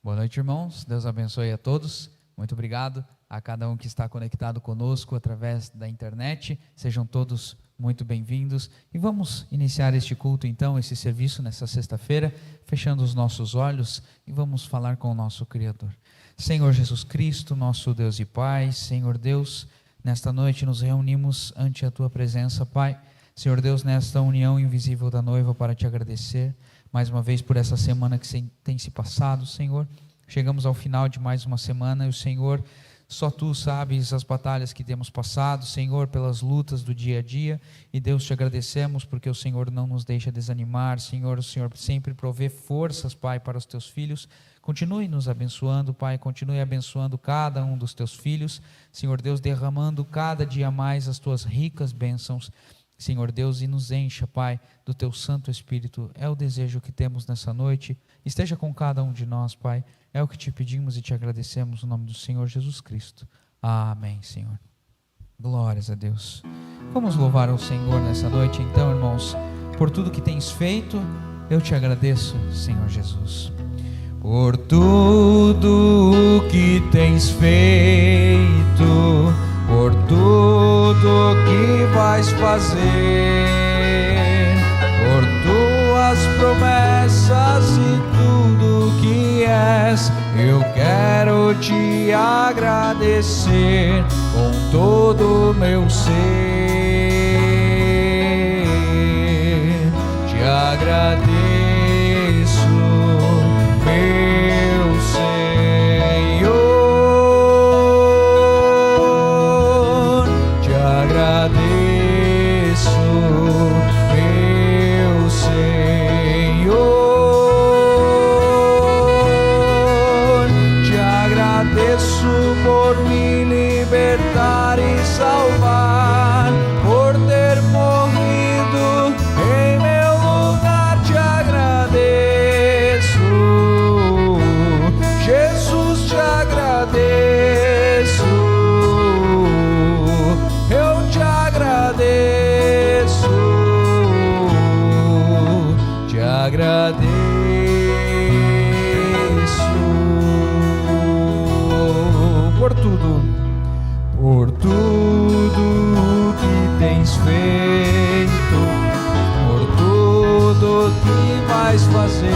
Boa noite, irmãos. Deus abençoe a todos. Muito obrigado a cada um que está conectado conosco através da internet. Sejam todos muito bem-vindos. E vamos iniciar este culto, então, esse serviço nessa sexta-feira, fechando os nossos olhos e vamos falar com o nosso Criador. Senhor Jesus Cristo, nosso Deus e Pai, Senhor Deus, nesta noite nos reunimos ante a Tua presença, Pai. Senhor Deus, nesta união invisível da noiva, para Te agradecer mais uma vez por essa semana que tem se passado, Senhor. Chegamos ao final de mais uma semana e o Senhor, só Tu sabes as batalhas que temos passado, Senhor, pelas lutas do dia a dia. E Deus, Te agradecemos porque o Senhor não nos deixa desanimar, Senhor. O Senhor sempre provê forças, Pai, para os Teus filhos. Continue nos abençoando, Pai, continue abençoando cada um dos Teus filhos, Senhor Deus, derramando cada dia mais as Tuas ricas bênçãos, Senhor Deus, e nos encha, Pai, do Teu Santo Espírito. É o desejo que temos nessa noite. Esteja com cada um de nós, Pai. É o que Te pedimos e Te agradecemos no nome do Senhor Jesus Cristo. Amém, Senhor. Glórias a Deus. Vamos louvar ao Senhor nessa noite, então, irmãos. Por tudo que Tens feito, eu Te agradeço, Senhor Jesus. Por tudo que Tens feito, por tudo que vais fazer, por Tuas promessas e tudo que és, eu quero Te agradecer com todo o meu ser. Te agradeço, meu Senhor, Te agradeço, meu Senhor, Te agradeço por me libertar e salvar, por ter morrido em meu lugar. Te agradeço, Jesus, Te agradeço, eu Te agradeço, Te agradeço, por tudo que Tens feito, por tudo que vais fazer,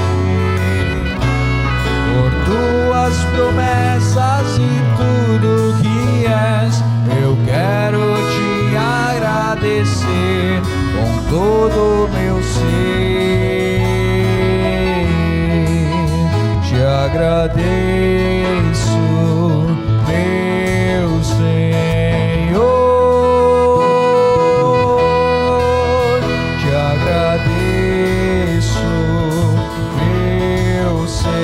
por Tuas promessas e tudo que és, eu quero Te agradecer com todo o meu ser. Te agradeço, meu Senhor, Te agradeço, meu Senhor,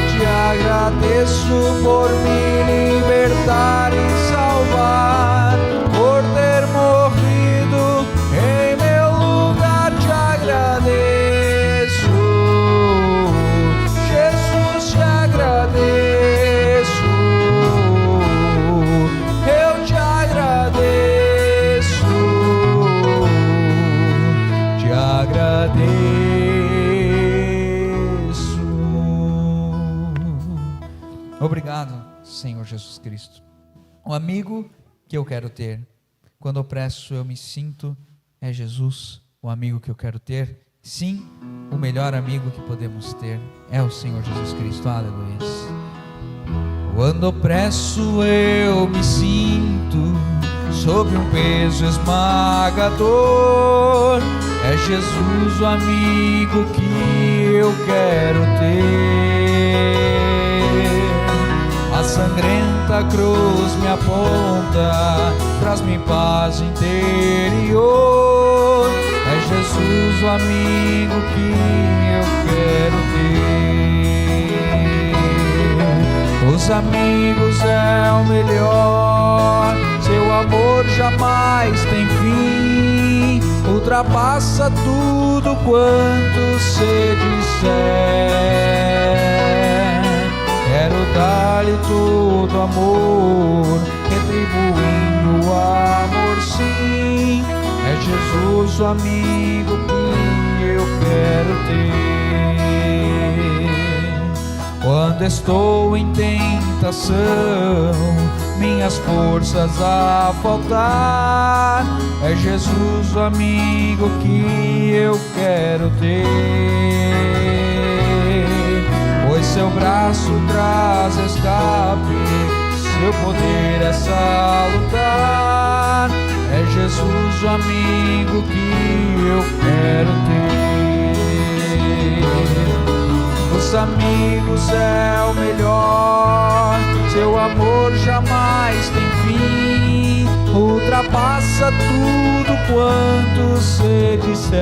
Te agradeço por me libertar e salvar, por ter morrido em meu lugar. Te agradeço, Jesus, Te agradeço, eu Te agradeço, Te agradeço. Obrigado, Senhor Jesus Cristo. O amigo que eu quero ter, quando opresso eu me sinto, é Jesus. O amigo que eu quero ter, sim, o melhor amigo que podemos ter é o Senhor Jesus Cristo. Aleluia. Quando opresso eu me sinto, sob um peso esmagador, é Jesus o amigo que eu quero ter. A sangrenta cruz me aponta, traz-me paz interior. É Jesus o amigo que eu quero ter. Os amigos é o melhor, seu amor jamais tem fim, ultrapassa tudo quanto se disser. Quero dar-lhe todo amor, retribuindo o amor, sim. É Jesus o amigo que eu quero ter. Quando estou em tentação, minhas forças a faltar, é Jesus o amigo que eu quero ter. Pois seu braço traz escape, seu poder é salutar, é Jesus o amigo que eu quero ter. Os amigos é o melhor, seu amor jamais tem fim, ultrapassa tudo quanto se disser.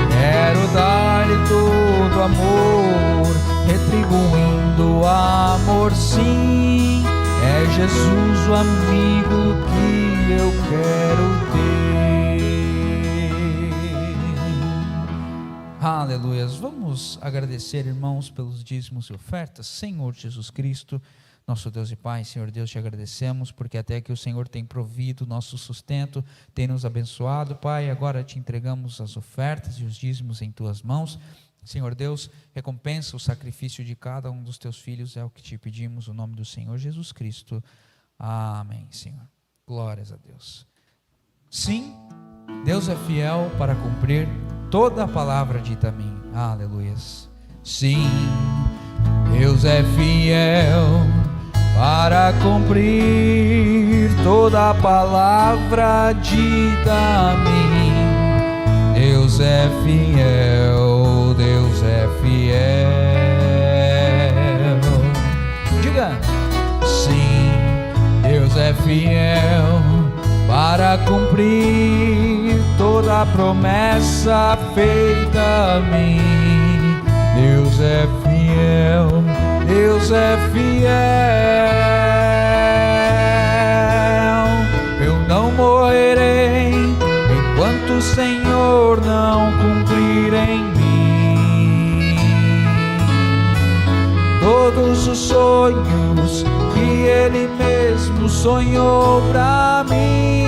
Quero dar-lhe todo amor, retribuindo amor, sim, é Jesus o amigo que eu quero ter. Aleluias. Vamos agradecer, irmãos, pelos dízimos e ofertas. Senhor Jesus Cristo, nosso Deus e Pai, Senhor Deus, te agradecemos, porque até que o Senhor tem provido nosso sustento, tem nos abençoado, Pai. Agora te entregamos as ofertas e os dízimos em tuas mãos. Senhor Deus, recompensa o sacrifício de cada um dos teus filhos, é o que te pedimos, no nome do Senhor Jesus Cristo. Amém, Senhor. Glórias a Deus. Sim, Deus é fiel para cumprir toda a palavra dita a mim. Aleluias. Sim, Deus é fiel para cumprir toda a palavra dita a mim. Deus é fiel, Deus é fiel. Diga, sim, Deus é fiel para cumprir toda a promessa feita a mim. Deus é fiel, Deus é fiel. Eu não morrerei enquanto o Senhor não cumprir em mim todos os sonhos que Ele mesmo sonhou pra mim.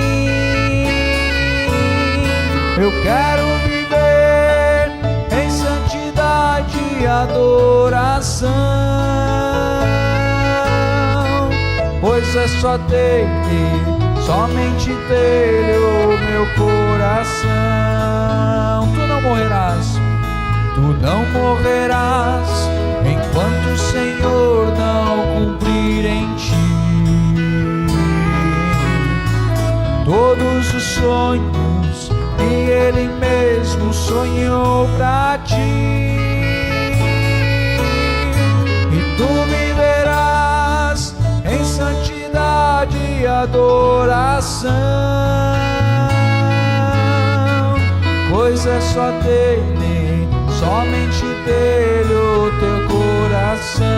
Eu quero viver em santidade e adoração, pois é só dele, somente dele o meu coração. Tu não morrerás, tu não morrerás, enquanto o Senhor não cumprir em ti todos os sonhos que Ele mesmo sonhou pra ti. E tu viverás em santidade e adoração, pois é só dele, somente dele o teu coração.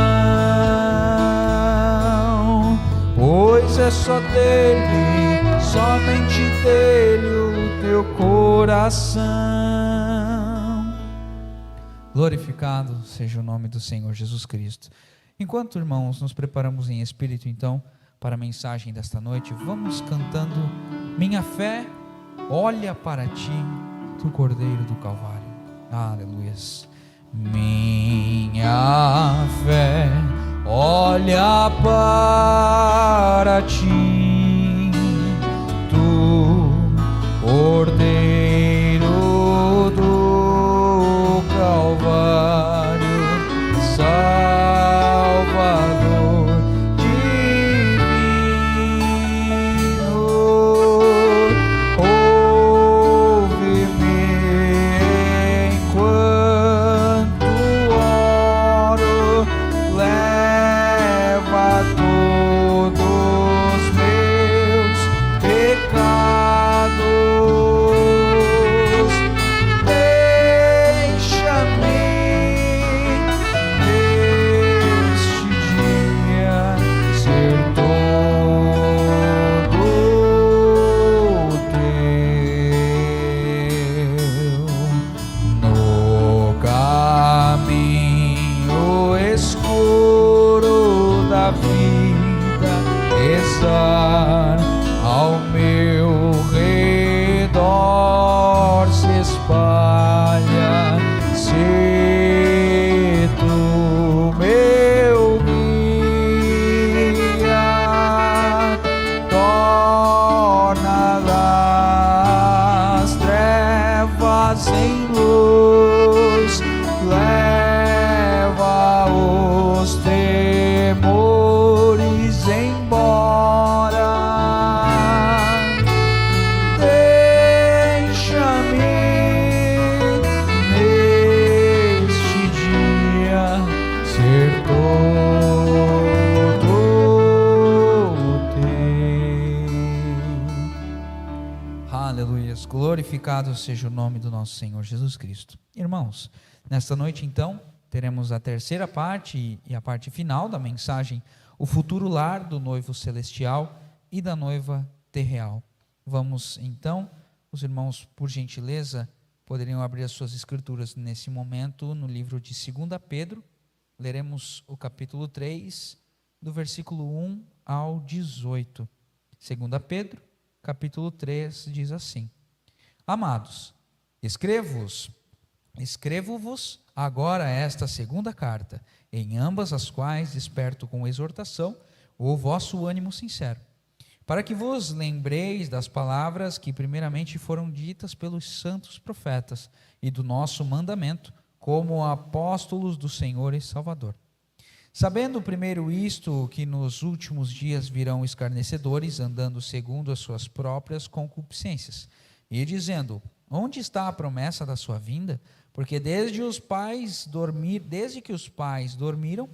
Pois é só dele, somente dele o teu coração. Glorificado seja o nome do Senhor Jesus Cristo. Enquanto, irmãos, nos preparamos em espírito, então, para a mensagem desta noite, vamos cantando Minha Fé olha para ti, tu Cordeiro do Calvário. Aleluias. Minha fé olha para ti, tu Cordeiro do Calvário, Salvador divino, ouve-me enquanto oro, leva todos meus trazem luz, leva os temores embora. Deixa-me neste dia ser todo teu. Aleluia. Glorificado seja o nome do nosso Senhor Jesus Cristo. Irmãos, nesta noite então teremos a terceira parte e a parte final da mensagem, o futuro lar do noivo celestial e da noiva terreal. Vamos então, os irmãos, por gentileza, poderiam abrir as suas escrituras nesse momento no livro de 2 Pedro. Leremos o capítulo 3, do versículo 1 ao 18. 2 Pedro, capítulo 3, diz assim: Amados, escrevo-vos agora esta segunda carta, em ambas as quais desperto com exortação o vosso ânimo sincero, para que vos lembreis das palavras que primeiramente foram ditas pelos santos profetas e do nosso mandamento, como apóstolos do Senhor e Salvador. Sabendo primeiro isto, que nos últimos dias virão escarnecedores, andando segundo as suas próprias concupiscências, e dizendo: onde está a promessa da sua vinda? Porque desde que os pais dormiram,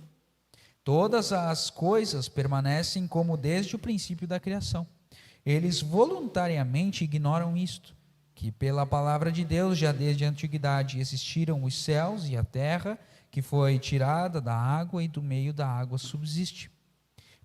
todas as coisas permanecem como desde o princípio da criação. Eles voluntariamente ignoram isto, que pela palavra de Deus já desde a antiguidade existiram os céus e a terra, que foi tirada da água e do meio da água subsiste,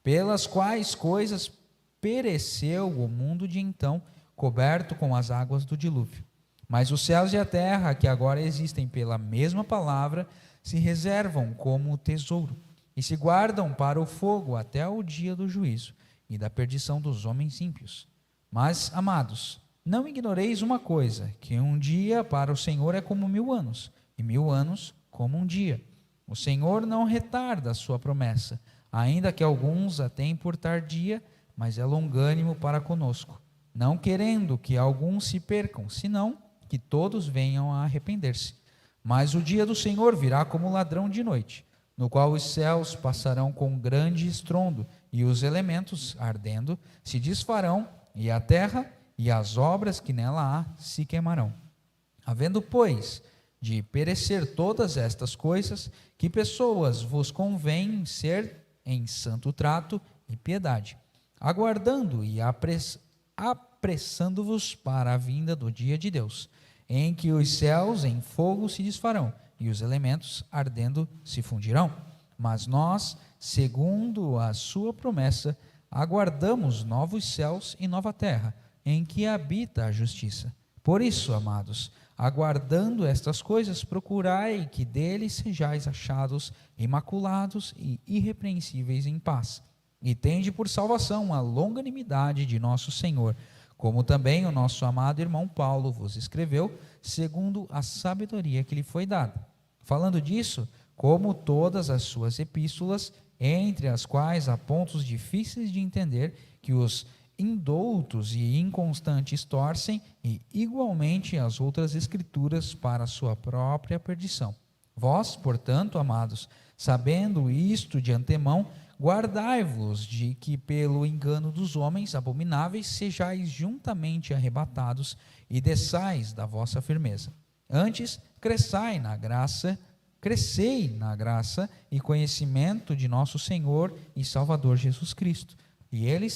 pelas quais coisas pereceu o mundo de então, coberto com as águas do dilúvio. Mas os céus e a terra, que agora existem pela mesma palavra, se reservam como tesouro, e se guardam para o fogo até o dia do juízo e da perdição dos homens ímpios. Mas, amados, não ignoreis uma coisa, que um dia para o Senhor é como 1000 anos, e 1000 anos como um dia. O Senhor não retarda a sua promessa, ainda que alguns a tenham por tardia, mas é longânimo para conosco, não querendo que alguns se percam, senão que todos venham a arrepender-se. Mas o dia do Senhor virá como ladrão de noite, no qual os céus passarão com grande estrondo, e os elementos, ardendo, se desfarão, e a terra e as obras que nela há se queimarão. Havendo, pois, de perecer todas estas coisas, que pessoas vos convém ser em santo trato e piedade, aguardando e apressando-vos para a vinda do dia de Deus, em que os céus em fogo se desfarão, e os elementos ardendo se fundirão. Mas nós, segundo a sua promessa, aguardamos novos céus e nova terra, em que habita a justiça. Por isso, amados, aguardando estas coisas, procurai que deles sejais achados imaculados e irrepreensíveis em paz. E tende por salvação a longanimidade de nosso Senhor, como também o nosso amado irmão Paulo vos escreveu, segundo a sabedoria que lhe foi dada. Falando disso, como todas as suas epístolas, entre as quais há pontos difíceis de entender, que os indoutos e inconstantes torcem, e igualmente as outras escrituras para a sua própria perdição. Vós, portanto, amados, sabendo isto de antemão, guardai-vos de que pelo engano dos homens abomináveis sejais juntamente arrebatados e desçais da vossa firmeza. Antes, crescei na graça e conhecimento de nosso Senhor e Salvador Jesus Cristo. E a Ele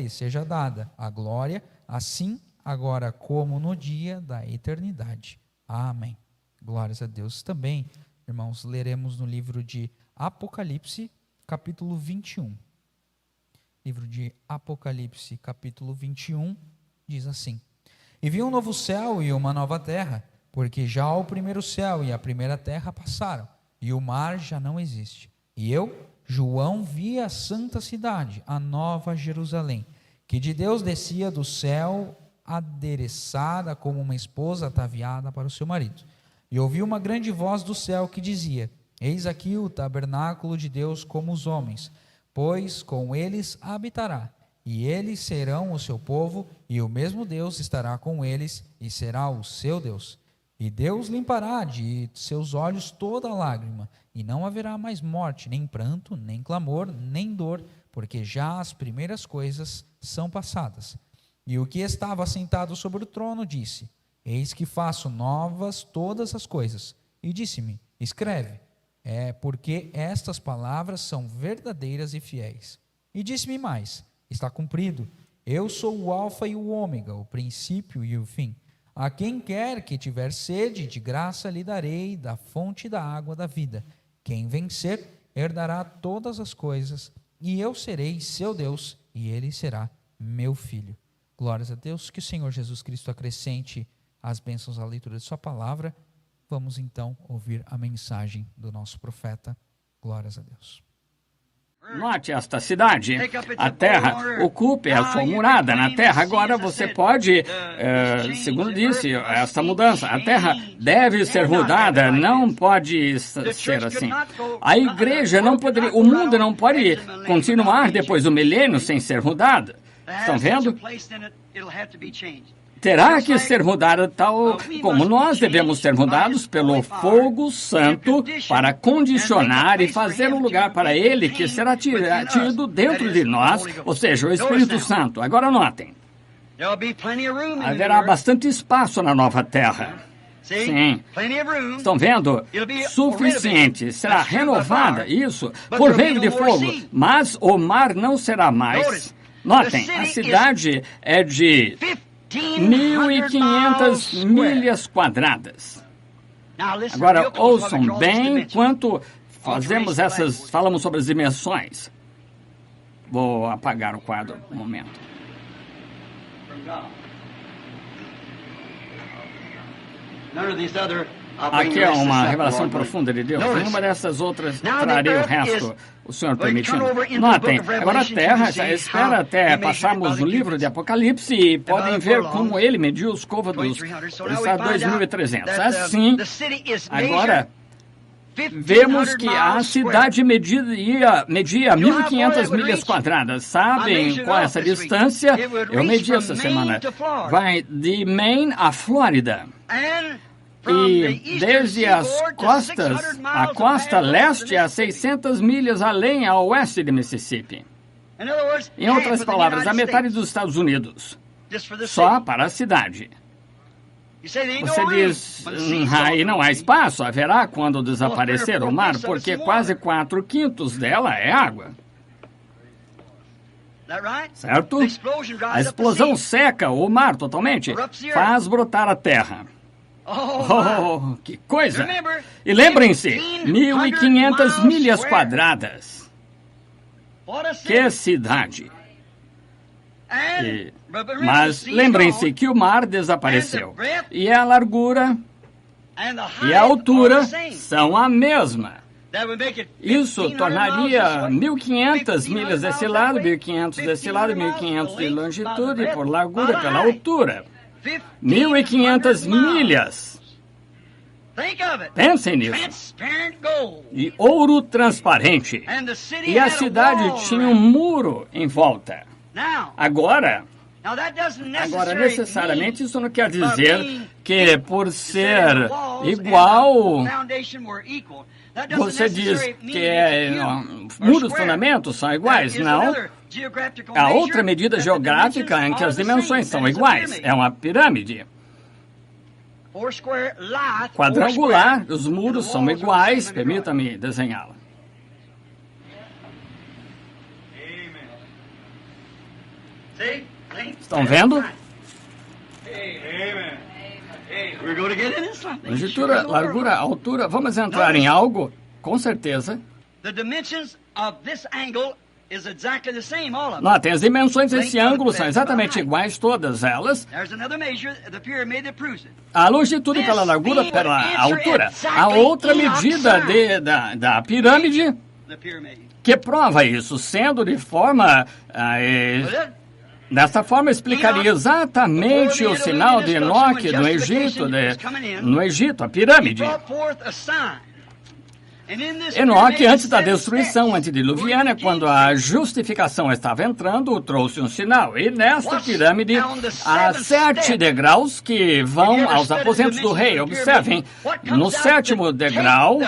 seja dada a glória, assim agora como no dia da eternidade. Amém. Glórias a Deus. Também, irmãos, leremos no livro de Apocalipse, capítulo 21. Livro de Apocalipse, capítulo 21, diz assim: E vi um novo céu e uma nova terra, porque já o primeiro céu e a primeira terra passaram, e o mar já não existe. E eu, João, vi a santa cidade, a nova Jerusalém, que de Deus descia do céu, adereçada como uma esposa ataviada para o seu marido. E ouvi uma grande voz do céu que dizia: Eis aqui o tabernáculo de Deus como os homens, pois com eles habitará, e eles serão o seu povo, e o mesmo Deus estará com eles, e será o seu Deus. E Deus limpará de seus olhos toda lágrima, e não haverá mais morte, nem pranto, nem clamor, nem dor, porque já as primeiras coisas são passadas. E o que estava sentado sobre o trono disse: Eis que faço novas todas as coisas. E disse-me: Escreve, porque estas palavras são verdadeiras e fiéis. E disse-me mais: Está cumprido. Eu sou o Alfa e o Ômega, o princípio e o fim. A quem quer que tiver sede, de graça lhe darei da fonte da água da vida. Quem vencer, herdará todas as coisas, e eu serei seu Deus, e ele será meu filho. Glórias a Deus, que o Senhor Jesus Cristo acrescente as bênçãos à leitura de sua palavra. Vamos então ouvir a mensagem do nosso profeta. Glórias a Deus. Note esta cidade, a terra, ocupe a sua morada na terra. Agora você pode, segundo disse, esta mudança, a terra deve ser mudada, não pode ser assim. A igreja não poderia, o mundo não pode continuar depois do milênio sem ser mudado. Estão vendo? Terá que ser mudada tal como nós devemos ser mudados pelo fogo santo para condicionar e fazer um lugar para ele que será tido dentro de nós, ou seja, o Espírito Santo. Agora notem, haverá bastante espaço na nova terra. Sim, estão vendo? Suficiente, será renovada, isso, por meio de fogo, mas o mar não será mais. Notem, a cidade é de 1.500 milhas quadradas. Agora, ouçam bem enquanto falamos sobre as dimensões. Vou apagar o quadro um momento. Aqui é uma revelação profunda de Deus. Nenhuma dessas outras trarei o resto, o Senhor permitindo. Notem, agora a terra espera até passarmos no livro de Apocalipse e podem ver como ele mediu os côvados. Está 2.300. Assim, agora vemos que a cidade media 1.500 milhas quadradas. Sabem qual é essa distância? Eu medi essa semana. Vai de Maine à Flórida. E desde a costa leste a 600 milhas além a oeste de Mississippi. Em outras palavras, a metade dos Estados Unidos, só para a cidade. Você diz, aí não há espaço, haverá quando desaparecer o mar, porque quase 4/5 dela é água. Certo? A explosão seca o mar totalmente, faz brotar a terra. Oh, que coisa! E lembrem-se, 1.500 milhas quadradas. Que cidade! Mas lembrem-se que o mar desapareceu. E a largura e a altura são a mesma. Isso tornaria 1.500 milhas desse lado, 1.500 desse lado, 1.500 de longitude por largura pela altura. 1.500 milhas. Pensem nisso. E ouro transparente. E a cidade tinha um muro em volta. Agora, necessariamente, isso não quer dizer que por ser igual, você diz que muros, fundamentos são iguais. Não. A outra medida geográfica em que as dimensões são iguais é uma pirâmide. Quadrangular, os muros são iguais. Permita-me desenhá-la. Estão vendo? Longitude, largura, altura. Vamos entrar em algo, com certeza. Notem, as dimensões desse ângulo são exatamente iguais, todas elas. A longitude pela largura, pela altura. A outra medida da pirâmide que prova isso, sendo de forma... Dessa forma, explicaria exatamente o sinal de Enoque no Egito, a pirâmide. Enoque, antes da destruição antediluviana, quando a justificação estava entrando, trouxe um sinal. E nesta pirâmide, há 7 degraus que vão aos aposentos do rei. Observem, no 7º degrau,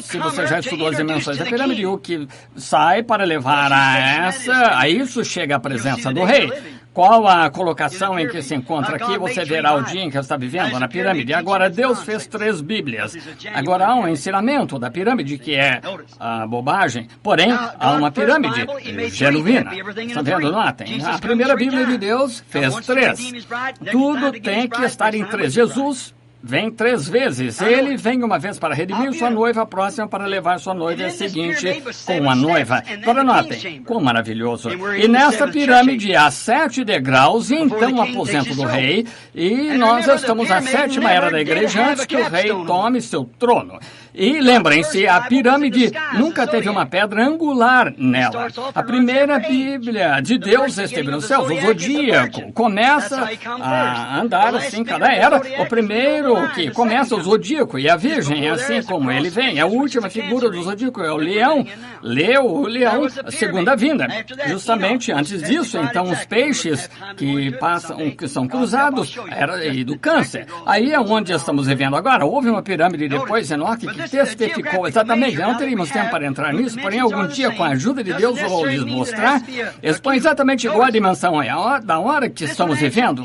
se você já estudou as dimensões da pirâmide, o que sai para levar a isso chega à presença do rei. Qual a colocação em que se encontra aqui? Você verá o dia em que está vivendo na pirâmide. Agora, Deus fez 3 Bíblias. Agora, há um ensinamento da pirâmide que é a bobagem. Porém, há uma pirâmide genuína. Estão vendo? Notem. A primeira Bíblia de Deus fez 3. Tudo tem que estar em 3. Jesus vem 3 vezes. Ele vem uma vez para redimir sua noiva, a próxima para levar sua noiva seguinte com a noiva. Agora notem, quão maravilhoso. E nesta pirâmide há 7 degraus, e então o aposento do rei, e nós estamos na 7ª era da igreja antes que o rei tome seu trono. E lembrem-se, a pirâmide nunca teve uma pedra angular nela. A primeira Bíblia de Deus esteve nos céus, o zodíaco. Começa a andar assim cada era. O primeiro que começa o zodíaco e a virgem, assim como ele vem. A última figura do zodíaco é o leão. Leu o leão, a segunda vinda. Justamente antes disso, então, os peixes que passam, que são cruzados, era e do câncer. Aí é onde estamos vivendo agora. Houve uma pirâmide depois, Enoque, que testificou exatamente. Não teríamos tempo para entrar nisso, porém, algum dia, com a ajuda de Deus, eu vou lhes mostrar. Expõe exatamente igual a dimensão da hora que estamos vivendo.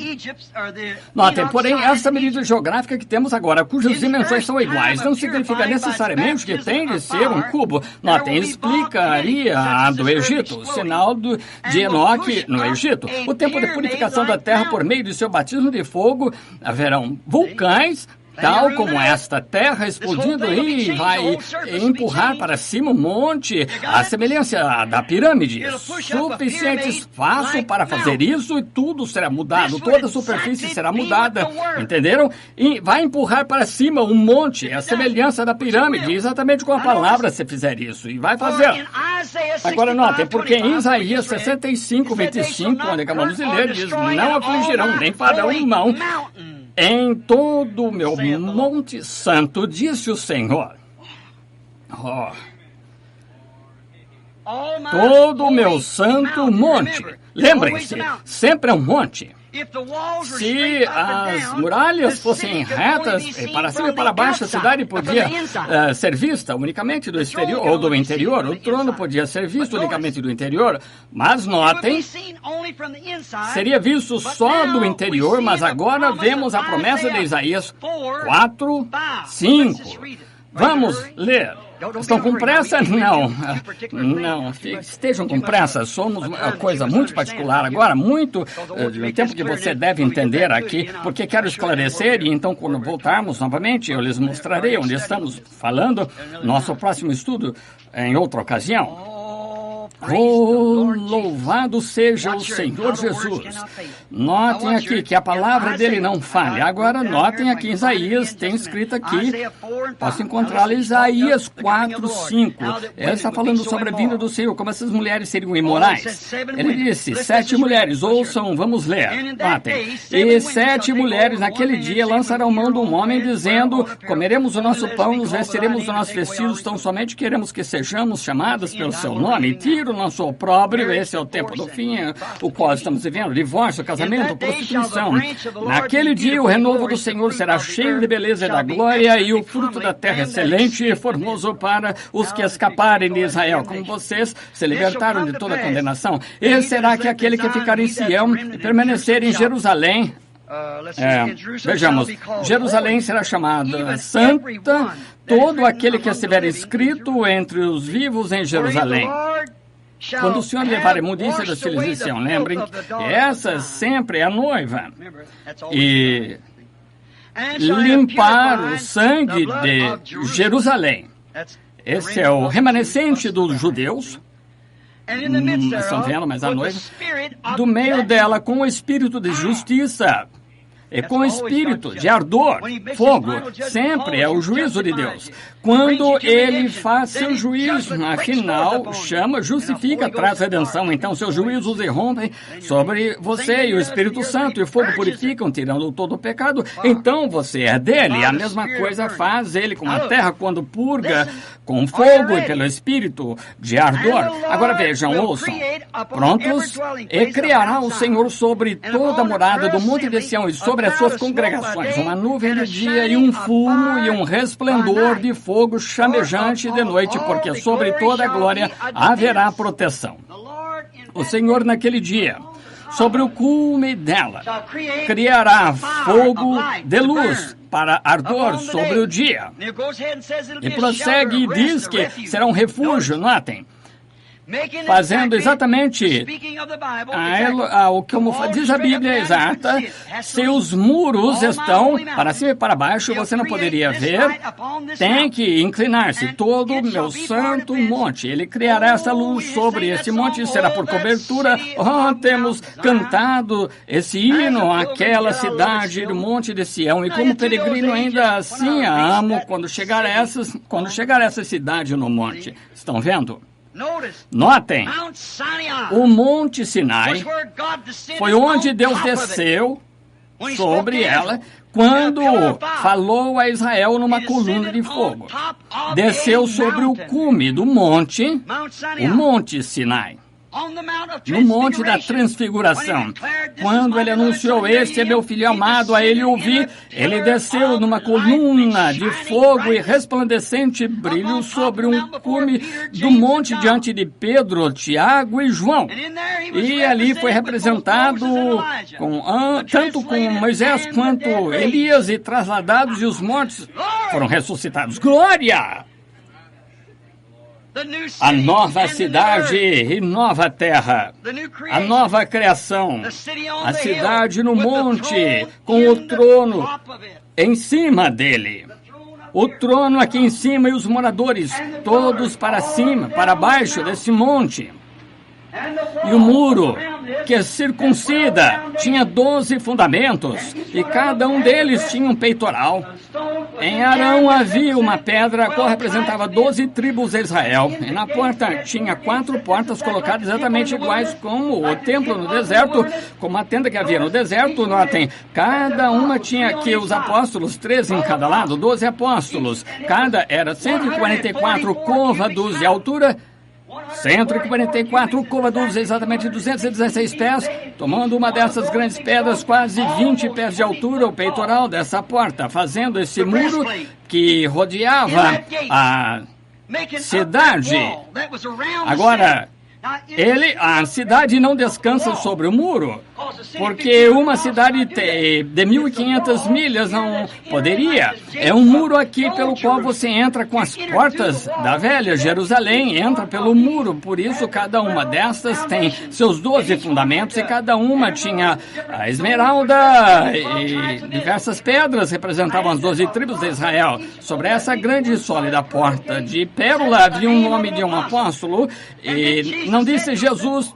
Notem, porém, essa medida geográfica que temos agora, cujas dimensões são iguais, não significa necessariamente que tem de ser um cubo. Notem, explicaria a do Egito, o sinal de Enoque no Egito. O tempo de purificação da terra por meio de seu batismo de fogo, haverão vulcães, tal como esta terra explodindo e vai empurrar para cima um monte, a semelhança da pirâmide. Suficiente espaço para fazer isso e tudo será mudado, toda a superfície será mudada, entenderam? E vai empurrar para cima um monte, a semelhança da pirâmide, exatamente com a palavra se fizer isso, e vai fazer. Agora notem, porque em Isaías 65, 25, onde acabamos de ler, diz, não afligirão, nem farão mão em todo o meu monte santo, disse o Senhor. Todo o meu santo monte. Lembrem-se, sempre é um monte. Se as muralhas fossem retas, para cima e para baixo, a cidade podia ser vista unicamente do exterior ou do interior. O trono podia ser visto unicamente do interior. Mas notem, seria visto só do interior, mas agora vemos a promessa de Isaías 4, 5. Vamos ler. Estão com pressa? Não. Estejam com pressa. Somos uma coisa muito particular agora, muito tempo que você deve entender aqui, porque quero esclarecer e então quando voltarmos novamente eu lhes mostrarei onde estamos falando nosso próximo estudo em outra ocasião. Louvado seja o Senhor Jesus. Notem aqui que a palavra dele não falha. Agora notem aqui em Isaías, tem escrito aqui, posso encontrá-lo em Isaías 4, 5. Ele está falando sobre a vinda do Senhor, como essas mulheres seriam imorais. Ele disse, 7 mulheres, ouçam, vamos ler. Notem. E 7 mulheres naquele dia lançarão mão de um homem dizendo, comeremos o nosso pão, nos vestiremos dos nossos vestidos, tão somente queremos que sejamos chamadas pelo seu nome. Tiro o nosso opróbrio, esse é o tempo do fim, o qual estamos vivendo, divórcio, casamento, prostituição. Naquele dia o renovo do Senhor será cheio de beleza e da glória, e o fruto da terra excelente e formoso para os que escaparem de Israel, como vocês se libertaram de toda condenação. E será que aquele que ficar em Sião e permanecer em Jerusalém, vejamos, Jerusalém será chamada santa, todo aquele que estiver inscrito entre os vivos em Jerusalém. Quando o Senhor levar a imundícia dos filhos de Sião, lembrem, essa sempre é a noiva. E limpar o sangue de Jerusalém. Esse é o remanescente dos judeus. Estão vendo, mas a noiva. Do meio dela, com o espírito de justiça. e com espírito de ardor, fogo, sempre é o juízo de Deus. Quando ele faz seu juízo, afinal, chama, justifica, traz redenção. Então, seus juízos irrompem sobre você e o Espírito Santo e o fogo purificam, tirando todo o pecado. Então, você é dele. A mesma coisa faz ele com a terra quando purga com fogo e pelo Espírito de ardor. Agora vejam, ouçam. Prontos? E criará o Senhor sobre toda a morada do monte de Sião e sobre as suas congregações uma nuvem de dia e um fumo e um resplendor de fogo chamejante de noite, porque sobre toda a glória haverá proteção. O Senhor naquele dia, sobre o cume dela, criará fogo de luz para ardor sobre o dia. E prossegue e diz que será um refúgio, notem, fazendo exatamente o que diz a Bíblia exata. Seus muros estão para cima e para baixo, você não poderia ver, tem que inclinar-se todo o meu santo monte. Ele criará essa luz sobre esse monte, será por cobertura. Temos cantado esse hino àquela cidade do monte de Sião, e como peregrino ainda assim a amo quando chegar a essa cidade no monte. Estão vendo? Notem, o Monte Sinai foi onde Deus desceu sobre ela quando falou a Israel numa coluna de fogo. Desceu sobre o cume do monte, o Monte Sinai. No Monte da Transfiguração, quando ele anunciou: "Este é meu filho amado, a ele ouvi", ele desceu numa coluna de fogo e resplandecente brilho sobre um cume do monte diante de Pedro, Tiago e João. E ali foi representado tanto com Moisés quanto Elias, e trasladados, e os mortos foram ressuscitados. Glória! A nova cidade e nova terra, a nova criação, a cidade no monte, com o trono em cima dele. O trono aqui em cima e os moradores, todos para cima, para baixo desse monte. E o muro que circuncida tinha 12 fundamentos, e cada um deles tinha um peitoral. Em Arão havia uma pedra, a qual representava 12 tribos de Israel. E na porta tinha 4 portas colocadas exatamente iguais como o templo no deserto, como a tenda que havia no deserto. Notem, cada uma tinha aqui os apóstolos, 13 em cada lado, 12 apóstolos. Cada era 144 côvados de altura, 144 côvados, exatamente 216 pés, tomando uma dessas grandes pedras, quase 20 pés de altura, o peitoral dessa porta, fazendo esse muro que rodeava a cidade. Agora, a cidade não descansa sobre o muro, porque uma cidade de 1.500 milhas não poderia. É um muro aqui pelo qual você entra com as portas da velha Jerusalém, entra pelo muro. Por isso, cada uma destas tem seus 12 fundamentos, e cada uma tinha a esmeralda e diversas pedras representavam as 12 tribos de Israel. Sobre essa grande e sólida porta de pérola havia um nome de um apóstolo, e não disse Jesus: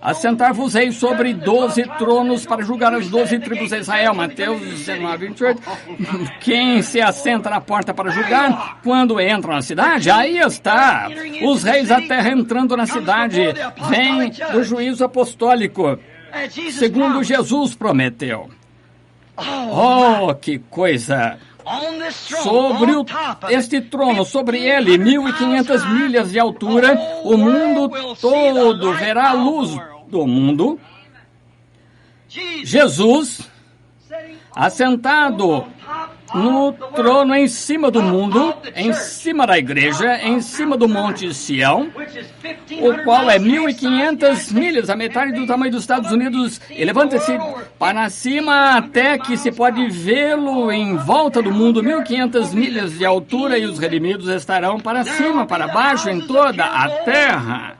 "Assentar-vos-ei sobre 12 tronos para julgar as 12 tribos de Israel", Mateus 19, 28. Quem se assenta na porta para julgar, quando entra na cidade, aí está, os reis da terra entrando na cidade, vem do juízo apostólico, segundo Jesus prometeu. Oh, que coisa! Sobre este trono, sobre ele, 1.500 milhas de altura, o mundo todo verá a luz do mundo. Jesus, assentado no trono em cima do mundo, em cima da igreja, em cima do Monte Sião, o qual é 1.500 milhas, a metade do tamanho dos Estados Unidos, e levanta-se para cima até que se pode vê-lo em volta do mundo, 1.500 milhas de altura, e os redimidos estarão para cima, para baixo, em toda a terra.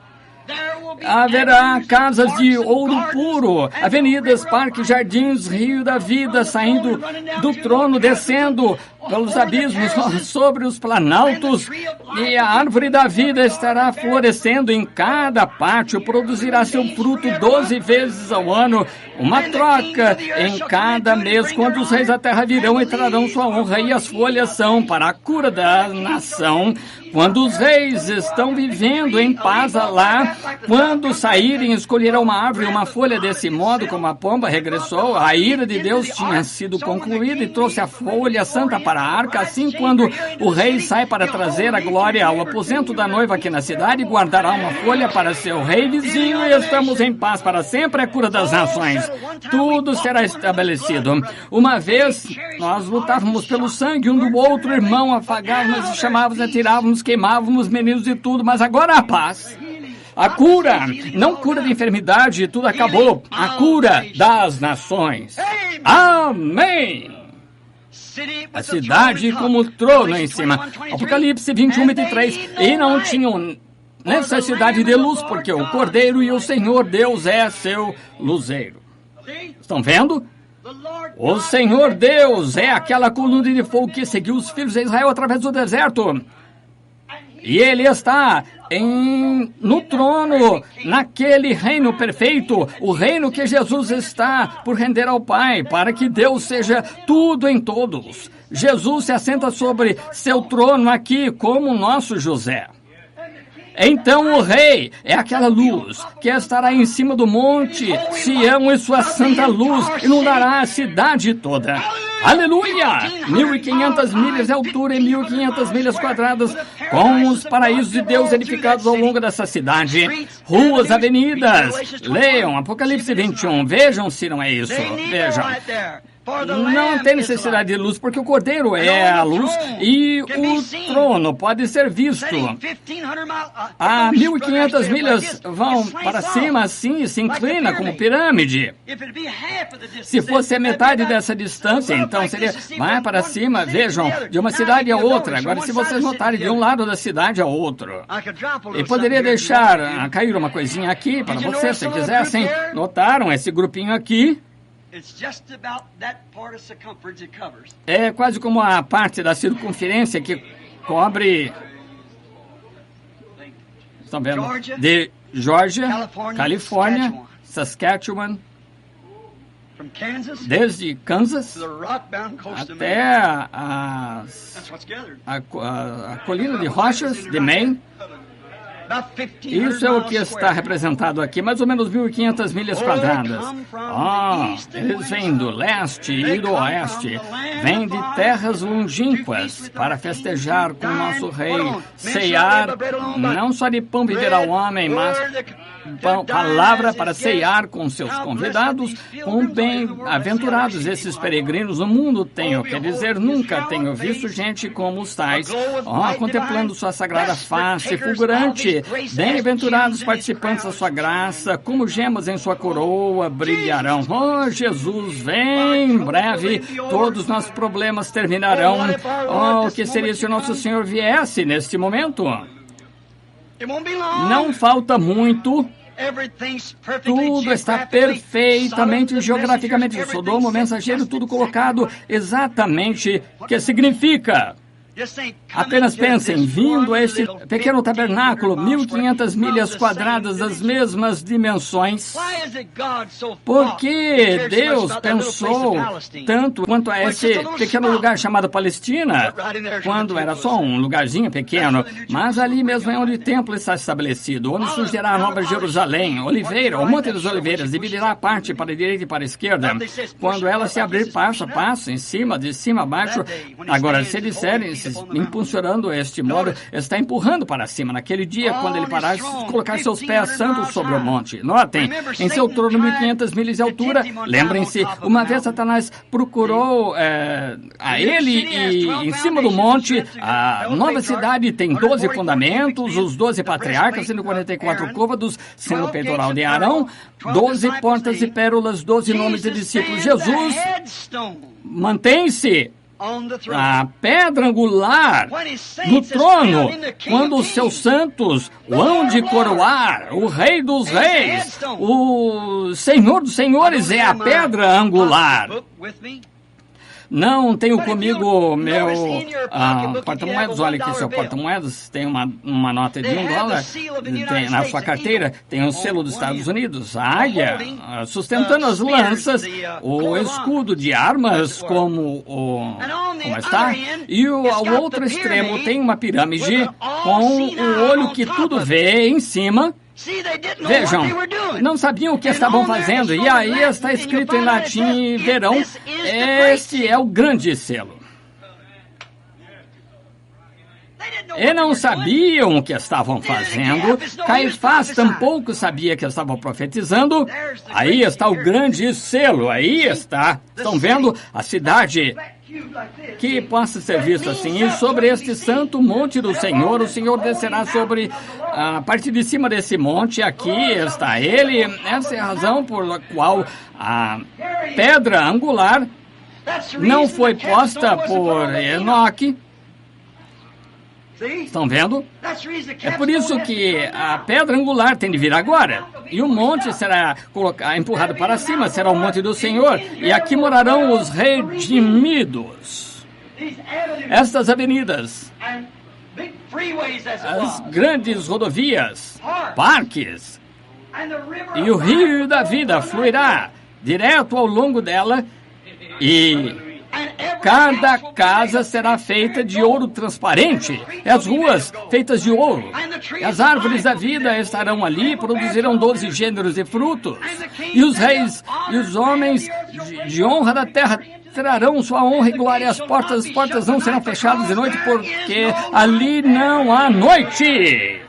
Haverá casas de ouro puro, avenidas, parques, jardins, rio da vida, saindo do trono, descendo pelos abismos, sobre os planaltos, e a árvore da vida estará florescendo em cada pátio, produzirá seu fruto 12 vezes ao ano, uma troca em cada mês, quando os reis da terra virão e trarão sua honra, e as folhas são para a cura da nação. Quando os reis estão vivendo em paz lá, quando saírem, escolherão uma árvore e uma folha, desse modo como a pomba regressou, a ira de Deus tinha sido concluída e trouxe a folha santa para a arca. Assim, quando o rei sai para trazer a glória ao aposento da noiva aqui na cidade, guardará uma folha para seu rei vizinho, e estamos em paz para sempre, a cura das nações. Tudo será estabelecido. Uma vez, nós lutávamos pelo sangue um do outro, irmão, afagávamos e chamávamos, atirávamos, queimávamos meninos e tudo, mas agora a paz. A cura, não cura de enfermidade, tudo acabou. A cura das nações. Amém! A cidade como trono em cima. Apocalipse 21, 23. E não tinham necessidade de luz, porque o Cordeiro e o Senhor Deus é seu luzeiro. Estão vendo? O Senhor Deus é aquela coluna de fogo que seguiu os filhos de Israel através do deserto. E ele está no trono, naquele reino perfeito, o reino que Jesus está por render ao Pai, para que Deus seja tudo em todos. Jesus se assenta sobre seu trono aqui como nosso José. Então o rei é aquela luz que estará em cima do monte Sião, e sua santa luz inundará a cidade toda. Aleluia! 1.500 milhas de altura e 1.500 milhas quadradas, com os paraísos de Deus edificados ao longo dessa cidade. Ruas, avenidas. Leiam Apocalipse 21. Vejam se não é isso. Vejam. Não tem necessidade de luz, porque o Cordeiro é a luz e o trono pode ser visto. A 1.500 milhas vão para cima assim e se inclina como pirâmide. Se fosse a metade dessa distância, então seria vai para cima, vejam, de uma cidade a outra. Agora, se vocês notarem, de um lado da cidade a outro. E poderia deixar cair uma coisinha aqui para vocês, se quisessem. Notaram esse grupinho aqui? É quase como a parte da circunferência que cobre, estão vendo, de Geórgia, Califórnia, Saskatchewan, desde Kansas até a colina de rochas de Maine. Isso é o que está representado aqui, mais ou menos 1.500 milhas quadradas. Eles vêm do leste e do oeste, vêm de terras longínquas para festejar com o nosso rei, ceiar, não só de pão viverá o homem, mas palavra para ceiar com seus convidados, com bem-aventurados esses peregrinos no mundo. Tenho que dizer, nunca tenho visto gente como os tais, contemplando sua sagrada face fulgurante. Bem-aventurados participantes da sua graça, como gemas em sua coroa brilharão. Jesus, vem em breve, todos os nossos problemas terminarão. O que seria se o nosso Senhor viesse neste momento? Não falta muito. Tudo está perfeitamente, geograficamente. Sodoma, o mensageiro, tudo colocado exatamente o que significa. Apenas pensem, vindo a este pequeno tabernáculo, 1.500 milhas quadradas das mesmas dimensões. Por que Deus pensou tanto quanto a esse pequeno lugar chamado Palestina, quando era só um lugarzinho pequeno, mas ali mesmo é onde o templo está estabelecido, onde surgirá a Nova Jerusalém, Oliveira, o Monte das Oliveiras, dividirá a parte para a direita e para a esquerda, quando ela se abrir passo a passo, de cima a baixo. Agora, se disserem, impulsionando este modo, está empurrando para cima. Naquele dia, quando ele parar de colocar seus pés santos sobre o monte. Notem, em seu trono 1.500 milhas de altura, lembrem-se, uma vez Satanás procurou a ele e em cima do monte, a nova cidade tem 12 fundamentos, os 12 patriarcas, 144 côvados, sendo o peitoral de Arão, 12 portas e pérolas, 12 nomes de discípulos. Jesus mantém-se a pedra angular do trono, quando os seus santos o hão de coroar, o Rei dos Reis, o Senhor dos Senhores é a pedra angular. não tenho comigo meu porta-moedas. Olha aqui seu porta-moedas, tem uma nota de $1, tem, na sua carteira tem o selo dos Estados Unidos, a águia, sustentando as lanças, o escudo de armas como está, e ao outro extremo tem uma pirâmide com o olho que tudo vê em cima. Vejam, não sabiam o que estavam fazendo, e aí está escrito em latim, verão, este é o grande selo. E não sabiam o que estavam fazendo, Caifás tampouco sabia que estavam profetizando. Aí está o grande selo, aí está. Estão vendo a cidade que possa ser vista assim, e sobre este santo monte do Senhor, o Senhor descerá sobre a parte de cima desse monte, aqui está ele, essa é a razão por qual a pedra angular não foi posta por Enoque. Estão vendo? É por isso que a pedra angular tem de vir agora. E o monte será empurrado para cima, será o monte do Senhor. E aqui morarão os redimidos. Estas avenidas, as grandes rodovias, parques, e o rio da vida fluirá direto ao longo dela, e cada casa será feita de ouro transparente, e as ruas feitas de ouro. E as árvores da vida estarão ali, produzirão 12 gêneros de frutos. E os reis e os homens de honra da terra trarão sua honra e glória. As portas não serão fechadas de noite, porque ali não há noite.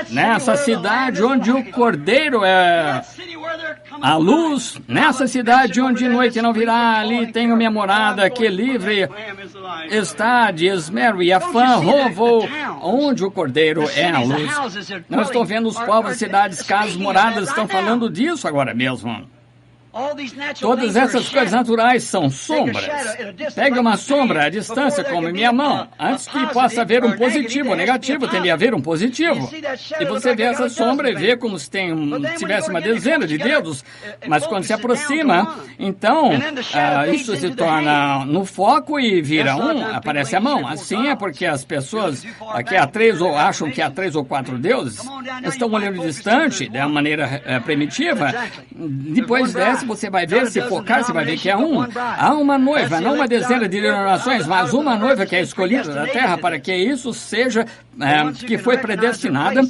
Nessa cidade onde o Cordeiro é a luz, nessa cidade onde noite não virá, ali tenho minha morada, que livre está de esmero e afã, roubo, onde o Cordeiro é a luz. Nós estamos vendo os povos, cidades, casas, moradas, estão falando disso agora mesmo. Todas essas coisas naturais são sombras. Pegue uma sombra à distância, como minha mão. Antes que possa haver um positivo ou negativo, tem de haver um positivo. E você vê essa sombra e vê como se tivesse uma dezena de dedos. Mas quando se aproxima, então, isso se torna no foco e vira aparece a mão. Assim é porque as pessoas que há 3 ou acham que há 3 ou 4 deuses estão olhando distante, da maneira primitiva. Depois dessa, você vai ver, se focar, você vai ver que há uma noiva, não uma dezena de nações, mas uma noiva que é escolhida da terra para que isso seja, que foi predestinada.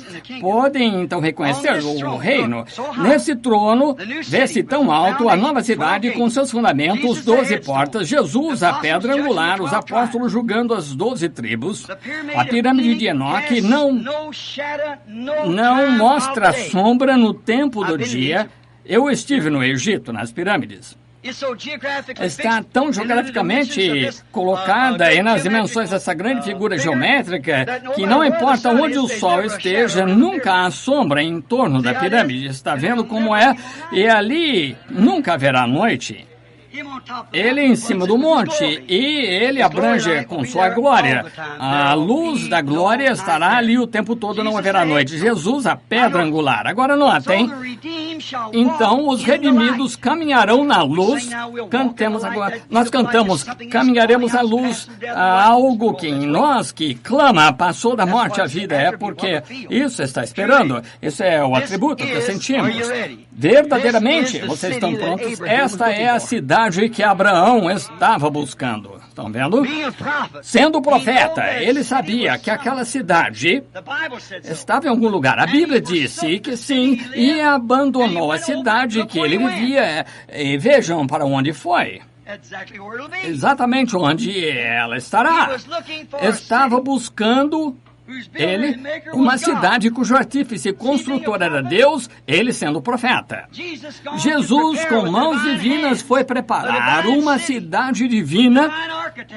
Podem, então, reconhecer o reino. Nesse trono, vê-se tão alto a nova cidade com seus fundamentos, 12 portas, Jesus, a pedra angular, os apóstolos julgando as 12 tribos. A pirâmide de Enoque não mostra sombra no tempo do dia. Eu estive no Egito, nas pirâmides. Está tão geograficamente colocada e nas dimensões dessa grande figura geométrica que não importa onde o sol esteja, nunca há sombra em torno da pirâmide. Está vendo como é? E ali nunca haverá noite. Ele é em cima do monte e ele abrange com sua glória. A luz da glória estará ali o tempo todo, não haverá noite. Jesus, a pedra angular. Agora notem. Então os redimidos caminharão na luz. Cantemos agora. Nós cantamos, caminharemos à luz, algo que em nós que clama, passou da morte à vida. É porque isso está esperando. Isso é o atributo que sentimos. Verdadeiramente, vocês estão prontos? Esta é a cidade que Abraão estava buscando. Estão vendo? Sendo profeta, ele sabia que aquela cidade estava em algum lugar. A Bíblia disse que sim, e abandonou a cidade que ele vivia. E vejam para onde foi. Exatamente onde ela estará. Estava buscando uma cidade cujo artífice e construtor era Deus, ele sendo profeta. Jesus, com mãos divinas, foi preparar uma cidade divina,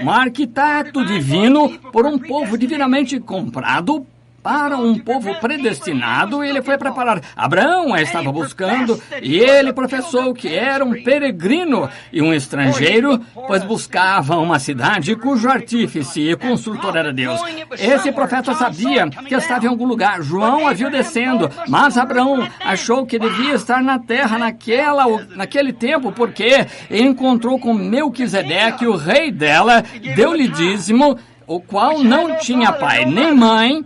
um arquiteto divino, por um povo divinamente comprado, para um povo predestinado, ele foi preparar. Abraão a estava buscando, e ele professou que era um peregrino e um estrangeiro, pois buscava uma cidade cujo artífice e construtor era Deus. Esse profeta sabia que estava em algum lugar. João a viu descendo, mas Abraão achou que devia estar na terra naquele tempo, porque encontrou com Melquisedeque, o rei dela, deu-lhe dízimo, o qual não tinha pai nem mãe.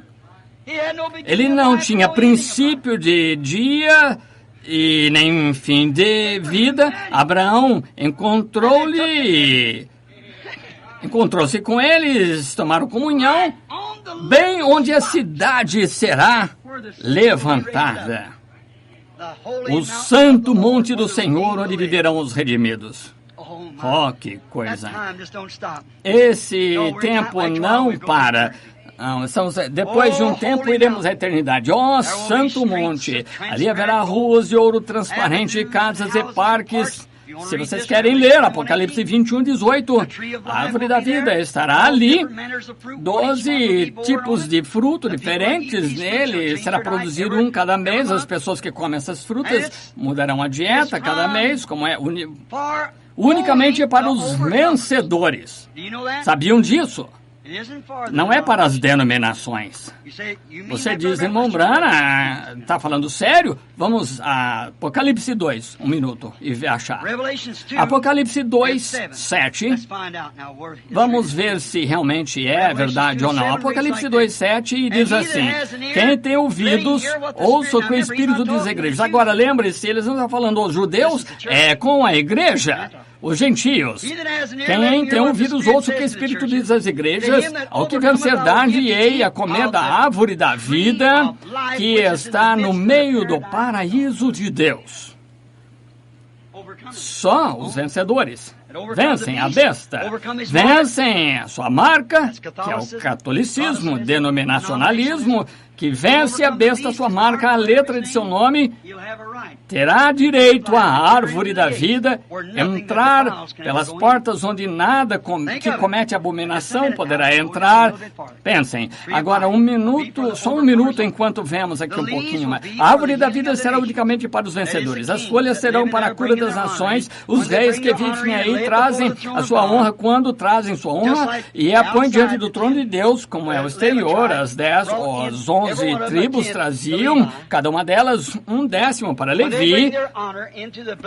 Ele não tinha princípio de dia e nem fim de vida. Abraão encontrou-se com eles, tomaram comunhão, bem onde a cidade será levantada. O santo monte do Senhor, onde viverão os redimidos. Oh, que coisa! Esse tempo não para. Depois de um tempo iremos à eternidade. Ó, santo monte! Ali haverá ruas de ouro transparente, casas e parques. Se vocês querem ler, Apocalipse 21, 18, a árvore da vida estará ali. 12 tipos de fruto diferentes nele. Será produzido um cada mês. As pessoas que comem essas frutas mudarão a dieta cada mês, como é unicamente para os vencedores. Sabiam disso? Não é para as denominações. Você diz, irmão Branham, está falando sério? Vamos a Apocalipse 2, um minuto, e achar. Apocalipse 2, 7. Vamos ver se realmente é verdade ou não. Apocalipse 2, 7 e diz assim: quem tem ouvidos, ouça o que o Espírito diz à igreja. Agora, lembre-se, eles não estão falando aos judeus, é com a igreja. Os gentios. Quem tem ouvidos, ouça o que o Espírito diz às igrejas. Ao que vencer, dar-lhe-ei a comer da árvore da vida, que está no meio do paraíso de Deus. Só os vencedores vencem a besta, vencem a sua marca, que é o catolicismo, denominacionalismo, que vence a besta, sua marca, a letra de seu nome, terá direito à árvore da vida, entrar pelas portas onde nada que comete abominação poderá entrar. Pensem, agora só um minuto enquanto vemos aqui um pouquinho mais. A árvore da vida será unicamente para os vencedores. As folhas serão para a cura das nações. Os reis que vivem aí trazem a sua honra quando trazem sua honra e a põem diante do trono de Deus, como é o exterior. As 11 tribos traziam, cada uma delas, 1/10 para Levi.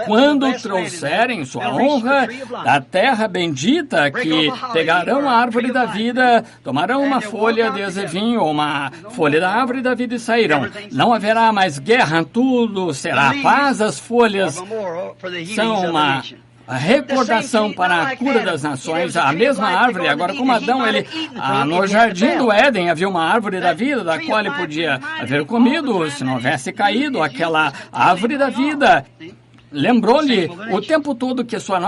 Quando trouxerem sua honra da terra bendita, que pegarão a árvore da vida, tomarão uma folha de azevinho ou uma folha da árvore da vida e sairão. Não haverá mais guerra, tudo será paz. As folhas são uma recordação para a cura das nações. A mesma árvore, agora como Adão, no jardim do Éden havia uma árvore da vida, da qual ele podia haver comido se não houvesse caído aquela árvore da vida. Lembrou-lhe o tempo todo que sua